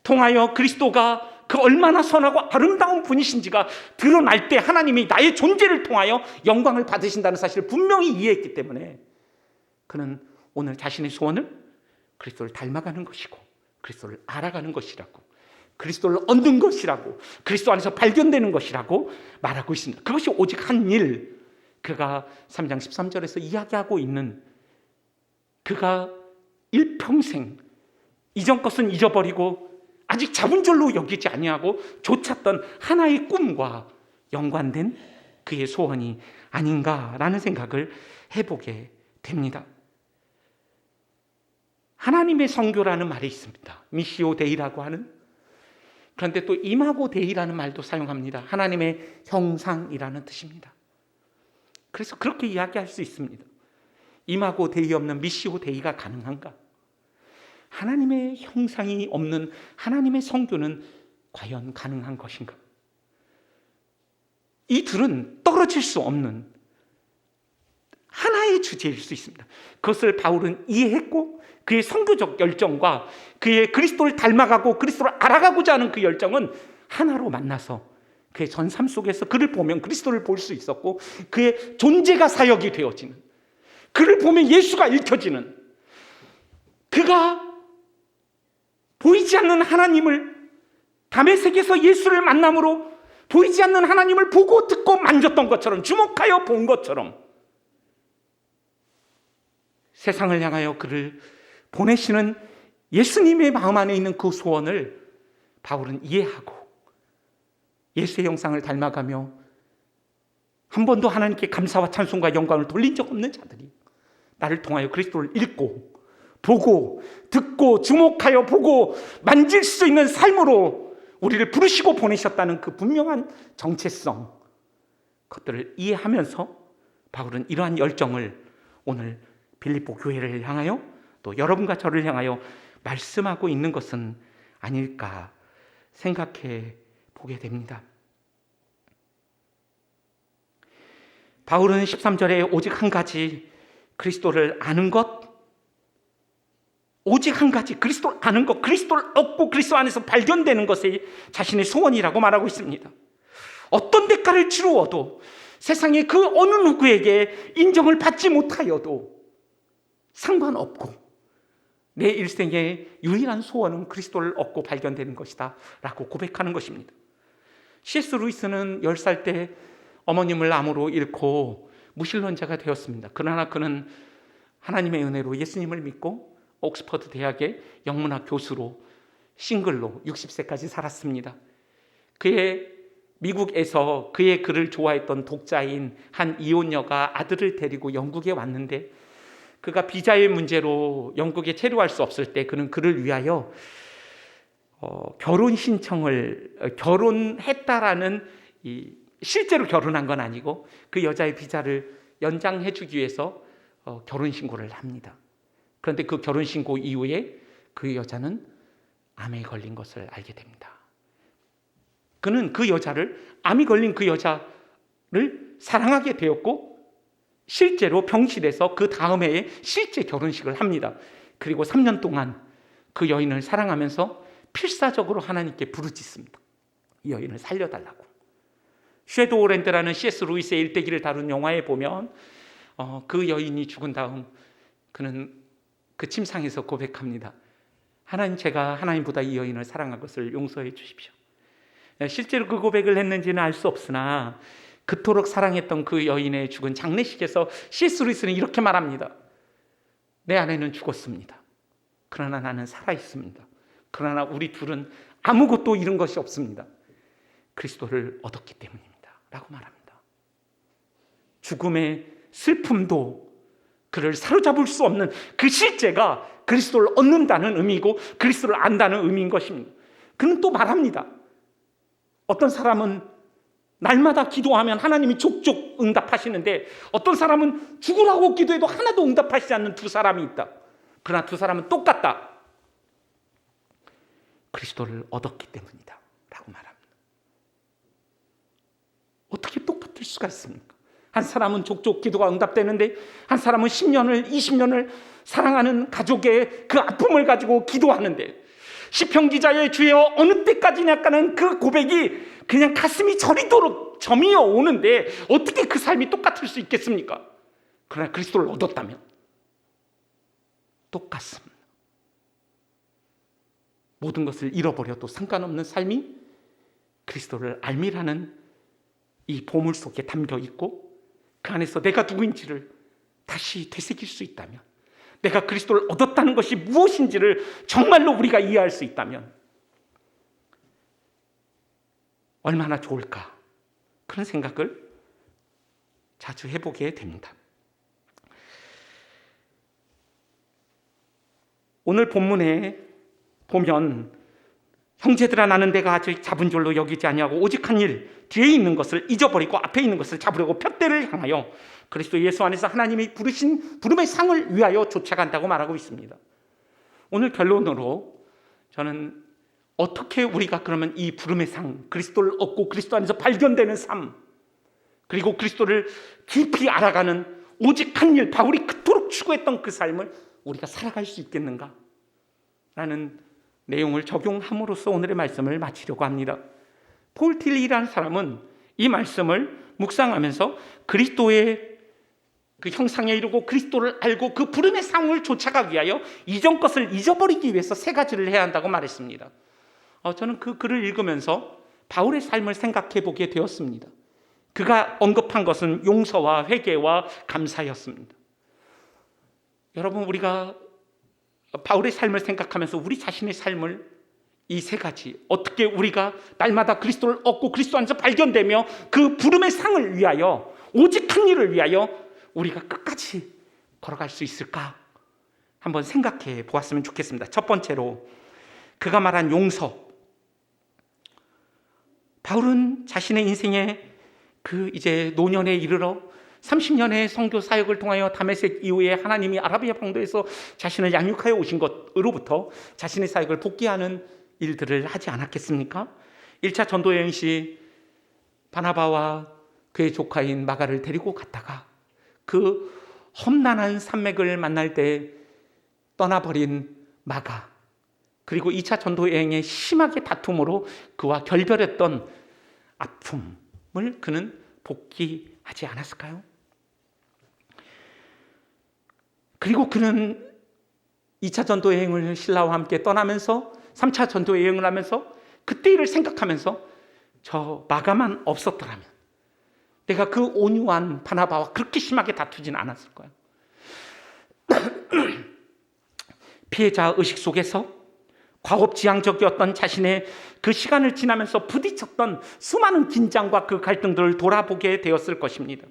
통하여 그리스도가 그 얼마나 선하고 아름다운 분이신지가 드러날 때 하나님이 나의 존재를 통하여 영광을 받으신다는 사실을 분명히 이해했기 때문에 그는 오늘 자신의 소원을 그리스도를 닮아가는 것이고, 그리스도를 알아가는 것이라고, 그리스도를 얻는 것이라고, 그리스도 안에서 발견되는 것이라고 말하고 있습니다. 그것이 오직 한 일, 그가 3장 13절에서 이야기하고 있는, 그가 일평생 이전 것은 잊어버리고 아직 잡은 줄로 여기지 아니하고 좇았던 하나의 꿈과 연관된 그의 소원이 아닌가라는 생각을 해보게 됩니다. 하나님의 성교라는 말이 있습니다. 미시오 데이라고 하는. 그런데 또 이마고 데이라는 말도 사용합니다. 하나님의 형상이라는 뜻입니다. 그래서 그렇게 이야기할 수 있습니다. 이마고 데이 없는 미시오 데이가 가능한가? 하나님의 형상이 없는 하나님의 성교는 과연 가능한 것인가? 이 둘은 떨어질 수 없는 하나의 주제일 수 있습니다. 그것을 바울은 이해했고, 그의 선교적 열정과 그의 그리스도를 닮아가고 그리스도를 알아가고자 하는 그 열정은 하나로 만나서 그의 전삶 속에서 그를 보면 그리스도를 볼 수 있었고, 그의 존재가 사역이 되어지는, 그를 보면 예수가 읽혀지는, 그가 보이지 않는 하나님을 다메섹에서 예수를 만남으로 보이지 않는 하나님을 보고 듣고 만졌던 것처럼, 주목하여 본 것처럼 세상을 향하여 그를 보내시는 예수님의 마음 안에 있는 그 소원을 바울은 이해하고 예수의 형상을 닮아가며 한 번도 하나님께 감사와 찬송과 영광을 돌린 적 없는 자들이 나를 통하여 그리스도를 읽고 보고 듣고 주목하여 보고 만질 수 있는 삶으로 우리를 부르시고 보내셨다는 그 분명한 정체성, 그것들을 이해하면서 바울은 이러한 열정을 오늘 빌립보 교회를 향하여 또 여러분과 저를 향하여 말씀하고 있는 것은 아닐까 생각해 보게 됩니다. 바울은 13절에 오직 한 가지, 그리스도를 아는 것, 오직 한 가지, 그리스도를 아는 것, 그리스도를 얻고 그리스도 안에서 발견되는 것이 자신의 소원이라고 말하고 있습니다. 어떤 대가를 치루어도, 세상의 그 어느 누구에게 인정을 받지 못하여도 상관없고, 내 일생의 유일한 소원은 그리스도를 얻고 발견되는 것이다 라고 고백하는 것입니다. C.S. 루이스는 10살 때 어머님을 암으로 잃고 무신론자가 되었습니다. 그러나 그는 하나님의 은혜로 예수님을 믿고 옥스퍼드 대학의 영문학 교수로 싱글로 60세까지 살았습니다. 그의 미국에서 그의 글을 좋아했던 독자인 한 이혼녀가 아들을 데리고 영국에 왔는데, 그가 비자의 문제로 영국에 체류할 수 없을 때 그는 그를 위하여 결혼 신청을 결혼했다라는 실제로 결혼한 건 아니고 그 여자의 비자를 연장해 주기 위해서 결혼 신고를 합니다. 그런데 그 결혼 신고 이후에 그 여자는 암에 걸린 것을 알게 됩니다. 그는 그 여자를, 암이 걸린 그 여자를 사랑하게 되었고 실제로 병실에서 그 다음 해에 실제 결혼식을 합니다. 그리고 3년 동안 그 여인을 사랑하면서 필사적으로 하나님께 부르짖습니다. 이 여인을 살려달라고. 섀도우랜드라는 C.S. 루이스의 일대기를 다룬 영화에 보면 그 여인이 죽은 다음 그는 그 침상에서 고백합니다. 하나님, 제가 하나님보다 이 여인을 사랑한 것을 용서해 주십시오. 실제로 그 고백을 했는지는 알 수 없으나 그토록 사랑했던 그 여인의 죽은 장례식에서 C.S. 루이스는 이렇게 말합니다. 내 아내는 죽었습니다. 그러나 나는 살아있습니다. 그러나 우리 둘은 아무것도 잃은 것이 없습니다. 그리스도를 얻었기 때문입니다. 라고 말합니다. 죽음의 슬픔도 그를 사로잡을 수 없는 그 실제가 그리스도를 얻는다는 의미고 그리스도를 안다는 의미인 것입니다. 그는 또 말합니다. 어떤 사람은 날마다 기도하면 하나님이 족족 응답하시는데 어떤 사람은 죽으라고 기도해도 하나도 응답하시지 않는 두 사람이 있다. 그러나 두 사람은 똑같다. 그리스도를 얻었기 때문이다. 라고 말합니다. 어떻게 똑같을 수가 있습니까? 한 사람은 족족 기도가 응답되는데 한 사람은 10년을 20년을 사랑하는 가족의 그 아픔을 가지고 기도하는데 시편 기자의 주여 어느 때까지냐까는 그 고백이 그냥 가슴이 저리도록 점이어 오는데 어떻게 그 삶이 똑같을 수 있겠습니까? 그러나 그리스도를 얻었다면 똑같습니다. 모든 것을 잃어버려도 상관없는 삶이 그리스도를 알미라는 이 보물 속에 담겨 있고 그 안에서 내가 누구인지를 다시 되새길 수 있다면, 내가 그리스도를 얻었다는 것이 무엇인지를 정말로 우리가 이해할 수 있다면 얼마나 좋을까, 그런 생각을 자주 해보게 됩니다. 오늘 본문에 보면 형제들아 나는 내가 아직 잡은 줄로 여기지 아니하고 오직 한 일, 뒤에 있는 것을 잊어버리고 앞에 있는 것을 잡으려고 푯대를 향하여 그리스도 예수 안에서 하나님이 부르신 부름의 상을 위하여 쫓아간다고 말하고 있습니다. 오늘 결론으로 저는 어떻게 우리가 그러면 이 부름의 상, 그리스도를 얻고 그리스도 안에서 발견되는 삶, 그리고 그리스도를 깊이 알아가는 오직 한 일, 바울이 그토록 추구했던 그 삶을 우리가 살아갈 수 있겠는가? 라는 내용을 적용함으로써 오늘의 말씀을 마치려고 합니다. 폴 틸리라는 사람은 이 말씀을 묵상하면서 그리스도의 그 형상에 이르고 그리스도를 알고 그 부름의 상을 쫓아가기 위하여 이전 것을 잊어버리기 위해서 세 가지를 해야 한다고 말했습니다. 저는 그 글을 읽으면서 바울의 삶을 생각해 보게 되었습니다. 그가 언급한 것은 용서와 회개와 감사였습니다. 여러분, 우리가 바울의 삶을 생각하면서 우리 자신의 삶을 이 세 가지, 어떻게 우리가 날마다 그리스도를 얻고 그리스도 안에서 발견되며 그 부름의 상을 위하여, 오직 한 일을 위하여 우리가 끝까지 걸어갈 수 있을까? 한번 생각해 보았으면 좋겠습니다. 첫 번째로 그가 말한 용서. 바울은 자신의 인생에 그 이제 노년에 이르러 30년의 선교 사역을 통하여 다메섹 이후에 하나님이 아라비아 반도에서 자신을 양육하여 오신 것으로부터 자신의 사역을 복귀하는 일들을 하지 않았겠습니까? 1차 전도 여행 시 바나바와 그의 조카인 마가를 데리고 갔다가 그 험난한 산맥을 만날 때 떠나버린 마가, 그리고 2차 전도 여행의 심하게 다툼으로 그와 결별했던 아픔을 그는 복귀하지 않았을까요? 그리고 그는 2차 전도 여행을 신라와 함께 떠나면서 3차 전도 여행을 하면서 그때 일을 생각하면서 저 마가만 없었더라면 내가 그 온유한 바나바와 그렇게 심하게 다투진 않았을 거야. 피해자 의식 속에서 과업지향적이었던 자신의 그 시간을 지나면서 부딪혔던 수많은 긴장과 그 갈등들을 돌아보게 되었을 것입니다.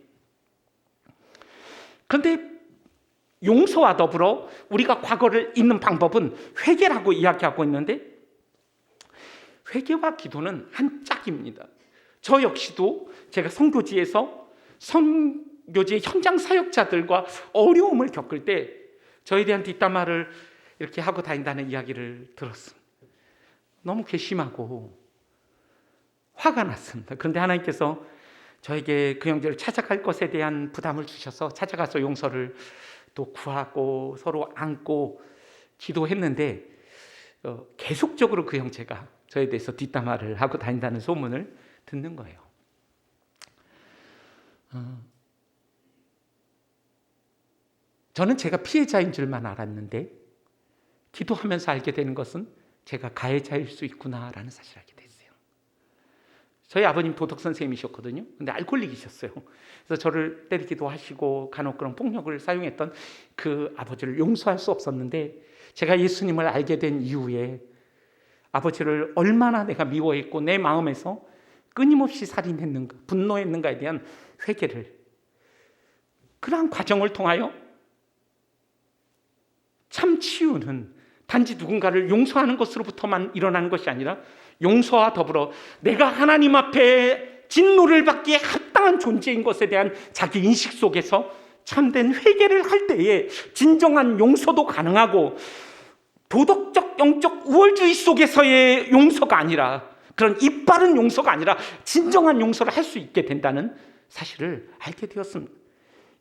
그런데 용서와 더불어 우리가 과거를 잊는 방법은 회개라고 이야기하고 있는데, 회개와 기도는 한 짝입니다. 저 역시도 제가 선교지에서 선교지 현장 사역자들과 어려움을 겪을 때 저에 대한 뒷담화를 이렇게 하고 다닌다는 이야기를 들었습니다. 너무 괘씸하고 화가 났습니다. 그런데 하나님께서 저에게 그 형제를 찾아갈 것에 대한 부담을 주셔서 찾아가서 용서를 또 구하고 서로 안고 기도했는데, 계속적으로 그 형제가 저에 대해서 뒷담화를 하고 다닌다는 소문을 듣는 거예요. 저는 제가 피해자인 줄만 알았는데 기도하면서 알게 되는 것은 제가 가해자일 수 있구나라는 사실을 알게 됐어요. 저희 아버님 도덕 선생님이셨거든요. 근데 알코올릭이셨어요. 그래서 저를 때리기도 하시고 간혹 그런 폭력을 사용했던 그 아버지를 용서할 수 없었는데, 제가 예수님을 알게 된 이후에 아버지를 얼마나 내가 미워했고 내 마음에서 끊임없이 살인했는가, 분노했는가에 대한 회개를, 그러한 과정을 통하여 참 치유는 단지 누군가를 용서하는 것으로부터만 일어나는 것이 아니라 용서와 더불어 내가 하나님 앞에 진노를 받기에 합당한 존재인 것에 대한 자기 인식 속에서 참된 회개를 할 때에 진정한 용서도 가능하고, 도덕적 영적 우월주의 속에서의 용서가 아니라, 그런 이빠른 용서가 아니라 진정한 용서를 할 수 있게 된다는 사실을 알게 되었습니다.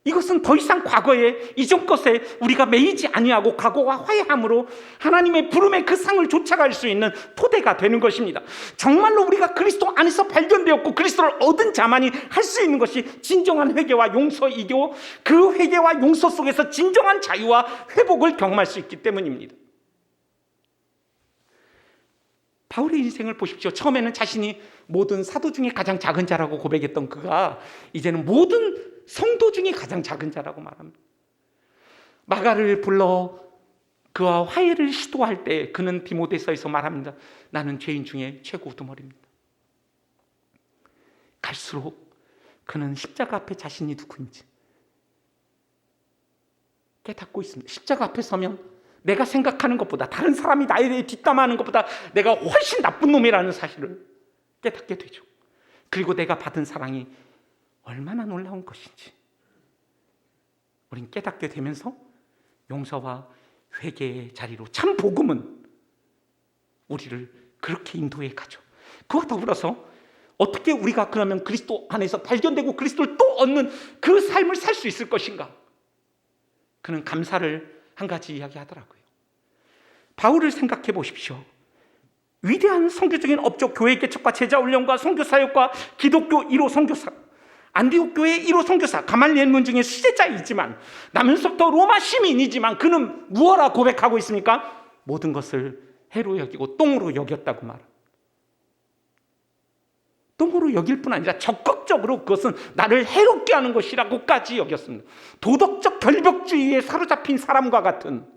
이것은 더 이상 과거에 이전 것에 우리가 매이지 아니하고 과거와 화해함으로 하나님의 부름의 그 상을 쫓아갈 수 있는 토대가 되는 것입니다. 정말로 우리가 그리스도 안에서 발견되었고 그리스도를 얻은 자만이 할 수 있는 것이 진정한 회개와 용서이고, 그 회개와 용서 속에서 진정한 자유와 회복을 경험할 수 있기 때문입니다. 바울의 인생을 보십시오. 처음에는 자신이 모든 사도 중에 가장 작은 자라고 고백했던 그가 이제는 모든 성도 중에 가장 작은 자라고 말합니다. 마가를 불러 그와 화해를 시도할 때 그는 디모데서에서 말합니다. 나는 죄인 중에 최고 우두머리입니다. 갈수록 그는 십자가 앞에 자신이 누구인지 깨닫고 있습니다. 십자가 앞에 서면 내가 생각하는 것보다, 다른 사람이 나에 대해 뒷담화하는 것보다 내가 훨씬 나쁜 놈이라는 사실을 깨닫게 되죠. 그리고 내가 받은 사랑이 얼마나 놀라운 것인지 우린 깨닫게 되면서 용서와 회개의 자리로, 참 복음은 우리를 그렇게 인도해 가죠. 그와 더불어서 어떻게 우리가 그러면 그리스도 안에서 발견되고 그리스도를 또 얻는 그 삶을 살 수 있을 것인가? 그는 감사를 한 가지 이야기하더라고요. 바울을 생각해 보십시오. 위대한 선교적인 업적, 교회 개척과 제자 훈련과 선교 사역과 기독교 1호 선교사, 안디옥 교회 1호 선교사, 가말리엘 문중의 수제자이지만 나면서부터 로마 시민이지만 그는 무엇라 고백하고 있습니까? 모든 것을 해로 여기고 똥으로 여겼다고 말합니다. 똥으로 여길 뿐 아니라 적극적으로 그것은 나를 해롭게 하는 것이라고까지 여겼습니다. 도덕적 결벽주의에 사로잡힌 사람과 같은,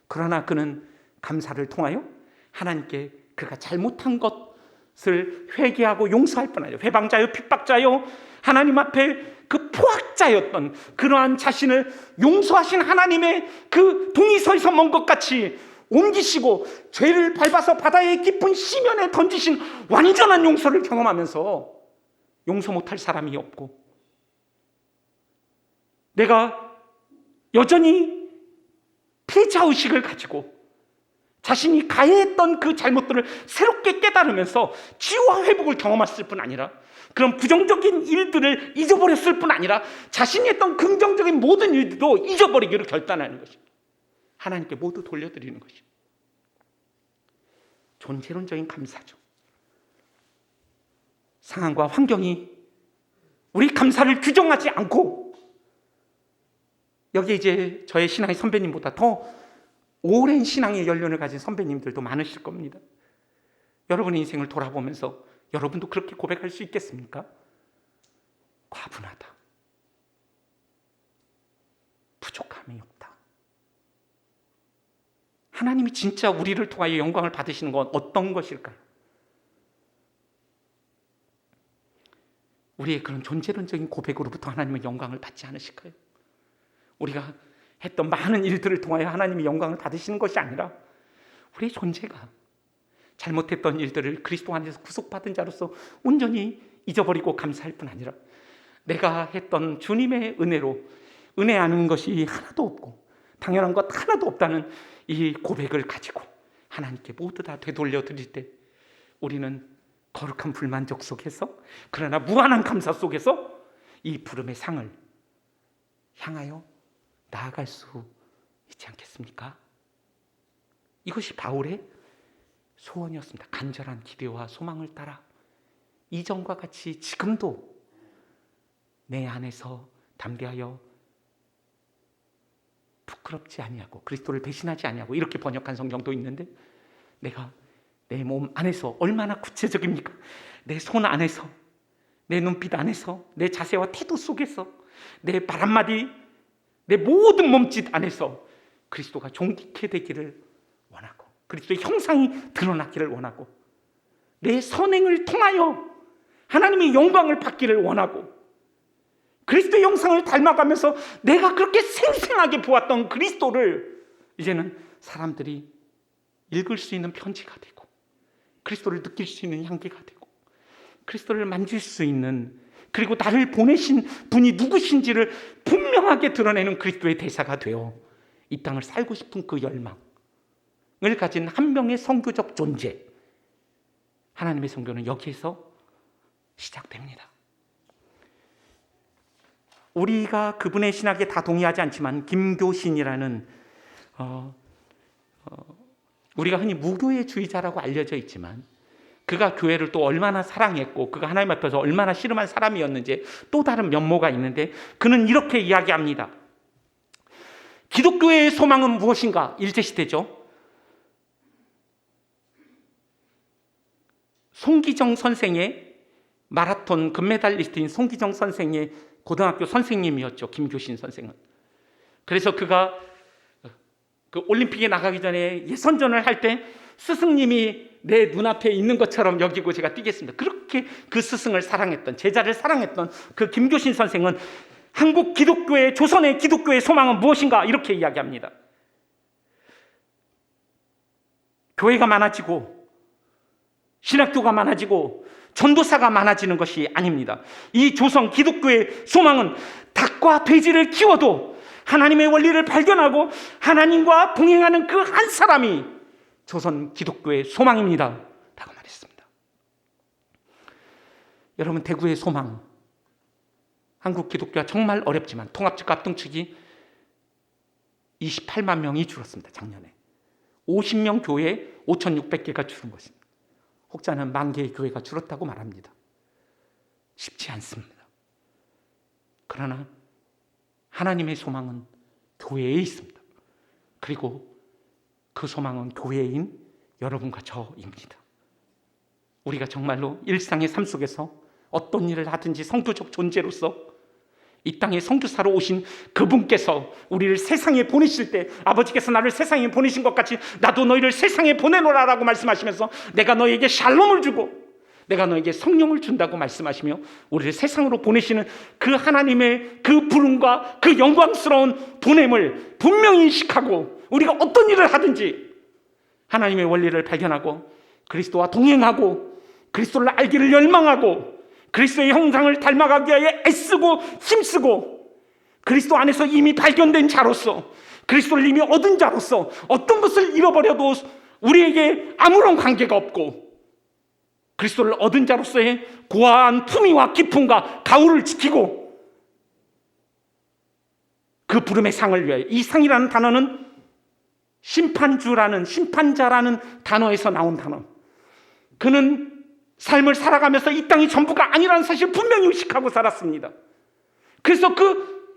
그러나 그는 감사를 통하여 하나님께 그가 잘못한 것을 회개하고 용서할 뿐 아니라 회방자요 핍박자요 하나님 앞에 그 포악자였던 그러한 자신을 용서하신 하나님의 그 동의서에서 먼 것 같이 옮기시고 죄를 밟아서 바다의 깊은 시면에 던지신 완전한 용서를 경험하면서 용서 못할 사람이 없고, 내가 여전히 피해자의식을 가지고 자신이 가해했던 그 잘못들을 새롭게 깨달으면서 치유와 회복을 경험했을 뿐 아니라, 그런 부정적인 일들을 잊어버렸을 뿐 아니라 자신이 했던 긍정적인 모든 일들도 잊어버리기로 결단하는 것입니다. 하나님께 모두 돌려드리는 것입니다. 존재론적인 감사죠. 상황과 환경이 우리 감사를 규정하지 않고, 여기 이제 저의 신앙의 선배님보다 더 오랜 신앙의 연륜을 가진 선배님들도 많으실 겁니다. 여러분의 인생을 돌아보면서 여러분도 그렇게 고백할 수 있겠습니까? 과분하다. 부족함이 없다. 하나님이 진짜 우리를 통하여 영광을 받으시는 건 어떤 것일까요? 우리의 그런 존재론적인 고백으로부터 하나님은 영광을 받지 않으실까요? 우리가 했던 많은 일들을 통하여 하나님이 영광을 받으시는 것이 아니라 우리의 존재가 잘못했던 일들을 그리스도 안에서 구속받은 자로서 온전히 잊어버리고 감사할 뿐 아니라 내가 했던 주님의 은혜로 은혜하는 것이 하나도 없고 당연한 것 하나도 없다는 이 고백을 가지고 하나님께 모두 다 되돌려 드릴 때 우리는 거룩한 불만족 속에서 그러나 무한한 감사 속에서 이 부름의 상을 향하여 나아갈 수 있지 않겠습니까? 이것이 바울의 소원이었습니다. 간절한 기대와 소망을 따라 이전과 같이 지금도 내 안에서 담대하여 부끄럽지 아니하고 그리스도를 배신하지 아니하고 이렇게 번역한 성경도 있는데 내가 내 몸 안에서 얼마나 구체적입니까? 내 손 안에서, 내 눈빛 안에서, 내 자세와 태도 속에서, 내 말 한마디, 내 모든 몸짓 안에서 그리스도가 존귀케 되기를 원하고 그리스도의 형상이 드러나기를 원하고 내 선행을 통하여 하나님의 영광을 받기를 원하고 그리스도의 형상을 닮아가면서 내가 그렇게 생생하게 보았던 그리스도를 이제는 사람들이 읽을 수 있는 편지가 되고 그리스도를 느낄 수 있는 향기가 되고 그리스도를 만질 수 있는 그리고 나를 보내신 분이 누구신지를 분명하게 드러내는 그리스도의 대사가 되어 이 땅을 살고 싶은 그 열망을 가진 한 명의 선교적 존재, 하나님의 선교는 여기에서 시작됩니다. 우리가 그분의 신학에 다 동의하지 않지만 김교신이라는 우리가 흔히 무교의 주의자라고 알려져 있지만 그가 교회를 또 얼마나 사랑했고 그가 하나님 앞에서 얼마나 씨름한 사람이었는지 또 다른 면모가 있는데 그는 이렇게 이야기합니다. 기독교의 소망은 무엇인가? 일제시대죠. 송기정 선생의 마라톤 금메달리스트인 송기정 선생의 고등학교 선생님이었죠. 김교신 선생은. 그래서 그가 그 올림픽에 나가기 전에 예선전을 할 때 스승님이 내 눈앞에 있는 것처럼 여기고 제가 뛰겠습니다. 그렇게 그 스승을 사랑했던, 제자를 사랑했던 그 김교신 선생은 한국 기독교의, 조선의 기독교의 소망은 무엇인가? 이렇게 이야기합니다. 교회가 많아지고 신학교가 많아지고 전도사가 많아지는 것이 아닙니다. 이 조선 기독교의 소망은 닭과 돼지를 키워도 하나님의 원리를 발견하고 하나님과 동행하는 그 한 사람이 조선 기독교의 소망입니다 라고 말했습니다. 여러분, 대구의 소망, 한국 기독교가 정말 어렵지만 통합측과 합동측이 28만 명이 줄었습니다. 작년에 50명 교회에 5,600개가 줄은 것입니다. 혹자는 10,000개의 교회가 줄었다고 말합니다. 쉽지 않습니다. 그러나 하나님의 소망은 교회에 있습니다. 그리고 그 소망은 교회인 여러분과 저입니다. 우리가 정말로 일상의 삶 속에서 어떤 일을 하든지 선교적 존재로서 이 땅에 선교사로 오신 그분께서 우리를 세상에 보내실 때 아버지께서 나를 세상에 보내신 것 같이 나도 너희를 세상에 보내노라라고 말씀하시면서 내가 너에게 샬롬을 주고 내가 너에게 성령을 준다고 말씀하시며 우리를 세상으로 보내시는 그 하나님의 그 부름과 그 영광스러운 보냄을 분명히 인식하고 우리가 어떤 일을 하든지 하나님의 원리를 발견하고 그리스도와 동행하고 그리스도를 알기를 열망하고 그리스도의 형상을 닮아가기 위하여 애쓰고 힘쓰고 그리스도 안에서 이미 발견된 자로서 그리스도를 이미 얻은 자로서 어떤 것을 잃어버려도 우리에게 아무런 관계가 없고 그리스도를 얻은 자로서의 고아한 품위와 기쁨과 가호를 지키고 그 부름의 상을 위하여, 이 상이라는 단어는 심판주라는, 심판자라는 단어에서 나온 단어. 그는 삶을 살아가면서 이 땅이 전부가 아니라는 사실을 분명히 의식하고 살았습니다. 그래서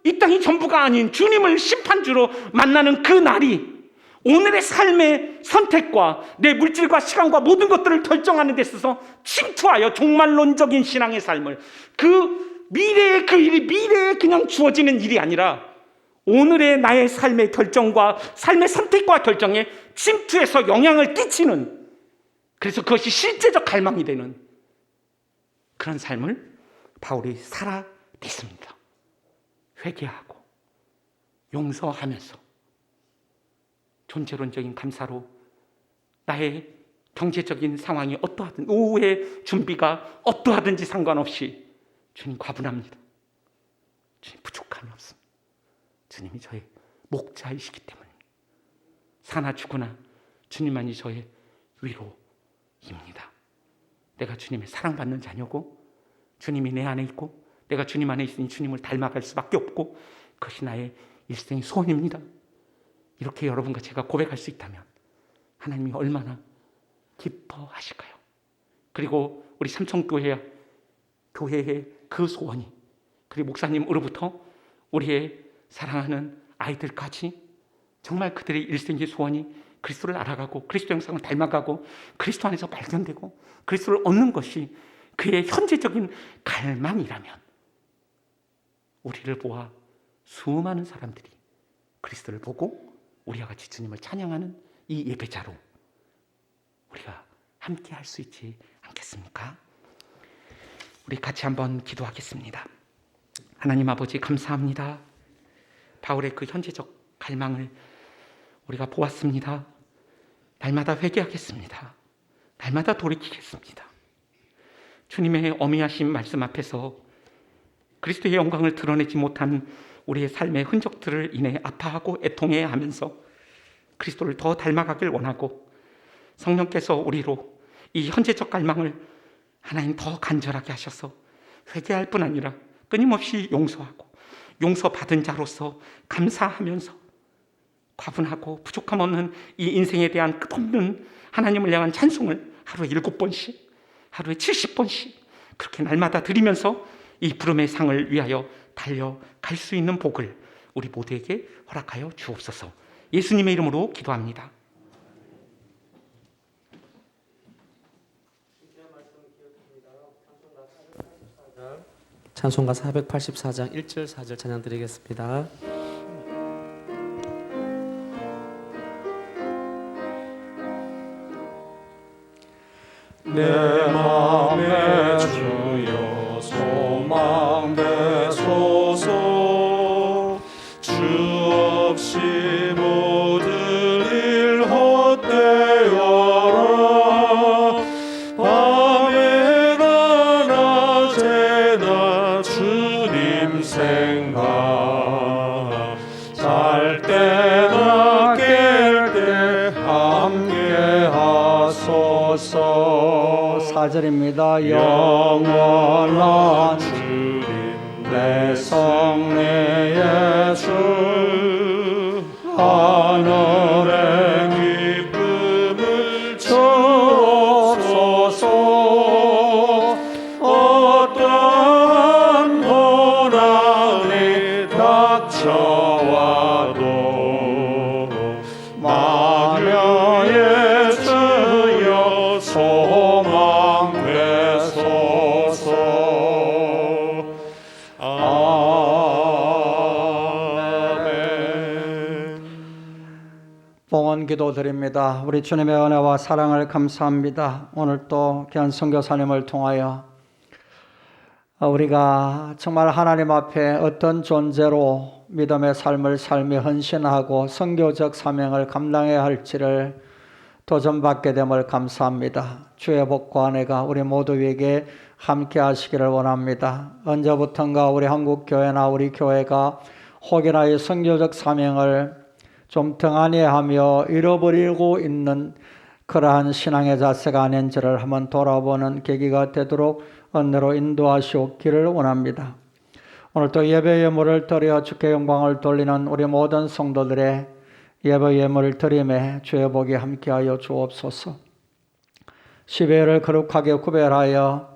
이 땅이 전부가 아닌 주님을 심판주로 만나는 그 날이 오늘의 삶의 선택과 내 물질과 시간과 모든 것들을 결정하는 데 있어서 침투하여 종말론적인 신앙의 삶을, 그 미래의 그 일이 미래에 그냥 주어지는 일이 아니라 오늘의 나의 삶의 결정과 삶의 선택과 결정에 침투해서 영향을 끼치는, 그래서 그것이 실제적 갈망이 되는 그런 삶을 바울이 살아냈습니다. 회개하고 용서하면서 존재론적인 감사로 나의 경제적인 상황이 어떠하든 오후의 준비가 어떠하든지 상관없이 주님 과분합니다. 주님 부족함이 없습니다. 주님이 저의 목자이시기 때문입니다. 사나 죽으나 주님만이 저의 위로입니다. 내가 주님의 사랑받는 자녀고 주님이 내 안에 있고 내가 주님 안에 있으니 주님을 닮아갈 수밖에 없고 그것이 나의 일생의 소원입니다. 이렇게 여러분과 제가 고백할 수 있다면 하나님이 얼마나 기뻐하실까요? 그리고 우리 삼성교회의 그 소원이 그리고 목사님으로부터 우리의 사랑하는 아이들까지 정말 그들의 일생의 소원이 그리스도를 알아가고 그리스도 형상을 닮아가고 그리스도 안에서 발견되고 그리스도를 얻는 것이 그의 현재적인 갈망이라면 우리를 보아 수많은 사람들이 그리스도를 보고 우리와 같이 주님을 찬양하는 이 예배자로 우리가 함께 할 수 있지 않겠습니까? 우리 같이 한번 기도하겠습니다. 하나님 아버지 감사합니다. 바울의 그 현재적 갈망을 우리가 보았습니다. 날마다 회개하겠습니다. 날마다 돌이키겠습니다. 주님의 어미하신 말씀 앞에서 그리스도의 영광을 드러내지 못한 우리의 삶의 흔적들을 인해 아파하고 애통해야 하면서 그리스도를 더 닮아가길 원하고 성령께서 우리로 이 현재적 갈망을 하나님 더 간절하게 하셔서 회개할 뿐 아니라 끊임없이 용서하고 용서받은 자로서 감사하면서 과분하고 부족함 없는 이 인생에 대한 끝없는 하나님을 향한 찬송을 하루에 7번씩 하루에 70번씩 그렇게 날마다 드리면서 이 부름의 상을 위하여 달려갈 수 있는 복을 우리 모두에게 허락하여 주옵소서. 예수님의 이름으로 기도합니다. 찬송가 484장 1절 4절 찬양 드리겠습니다. 내 맘에 주여 소망 되소서. 주 없이 모든 일 헛되어라. 밤에나 낮에나 주님 생각, 잘 때나 깰 때 함께 하소서. 4절입니다. 영원한 주님 내 성례의 주, 하늘의 기쁨을 주옵소서. 어떠한 고난이 닥쳐와도 마녀의 주여 소망 되소서. 아멘. 봉헌 기도 드립니다. 우리 주님의 은혜와 사랑을 감사합니다. 오늘 또 귀한 선교사님을 통하여 우리가 정말 하나님 앞에 어떤 존재로 믿음의 삶을 삶에 헌신하고 선교적 사명을 감당해야 할지를 도전받게 됨을 감사합니다. 주의 복과 은혜가 우리 모두에게 함께 하시기를 원합니다. 언제부턴가 우리 한국교회나 우리 교회가 혹여나 이 선교적 사명을 좀 등한히하며 잃어버리고 있는 그러한 신앙의 자세가 아닌지를 한번 돌아보는 계기가 되도록 은혜로 인도하시옵기를 원합니다. 오늘 또 예배 예물을 드려 주께 영광을 돌리는 우리 모든 성도들의 예배 예물을 드림에 주의 복이 함께하여 주옵소서. 12회를 거룩하게 구별하여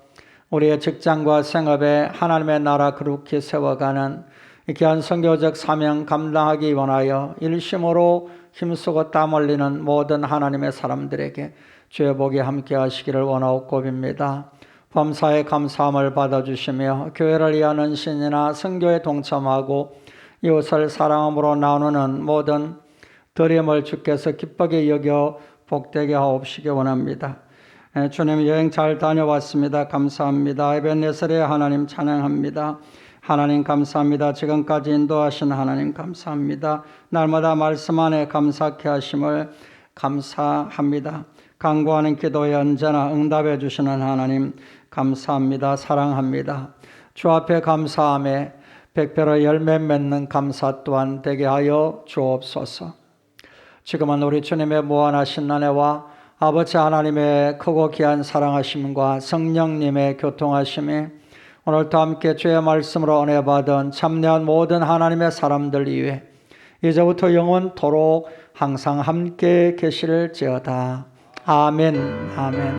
우리의 직장과 생업에 하나님의 나라 거룩히 세워가는 귀한 선교적 사명 감당하기 원하여 일심으로 힘쓰고 땀 흘리는 모든 하나님의 사람들에게 주의 복이 함께 하시기를 원하옵고입니다. 범사에 감사함을 받아주시며 교회를 위하는 신이나 선교에 동참하고 이웃을 사랑함으로 나누는 모든 드림을 주께서 기쁘게 여겨 복되게 하옵시기 원합니다. 주님 여행 잘 다녀왔습니다. 감사합니다. 에벤네셀의 하나님 찬양합니다. 하나님 감사합니다. 지금까지 인도하신 하나님 감사합니다. 날마다 말씀 안에 감사케 하심을 감사합니다. 간구하는 기도에 언제나 응답해 주시는 하나님 감사합니다. 사랑합니다. 주 앞에 감사함에 백배로 열매 맺는 감사 또한 되게 하여 주옵소서. 지금은 우리 주님의 무한하신 은혜와 아버지 하나님의 크고 귀한 사랑하심과 성령님의 교통하심이 오늘도 함께 주의 말씀으로 은혜 받은 참여한 모든 하나님의 사람들 위해 이제부터 영원토록 항상 함께 계실지어다. 아멘. 아멘.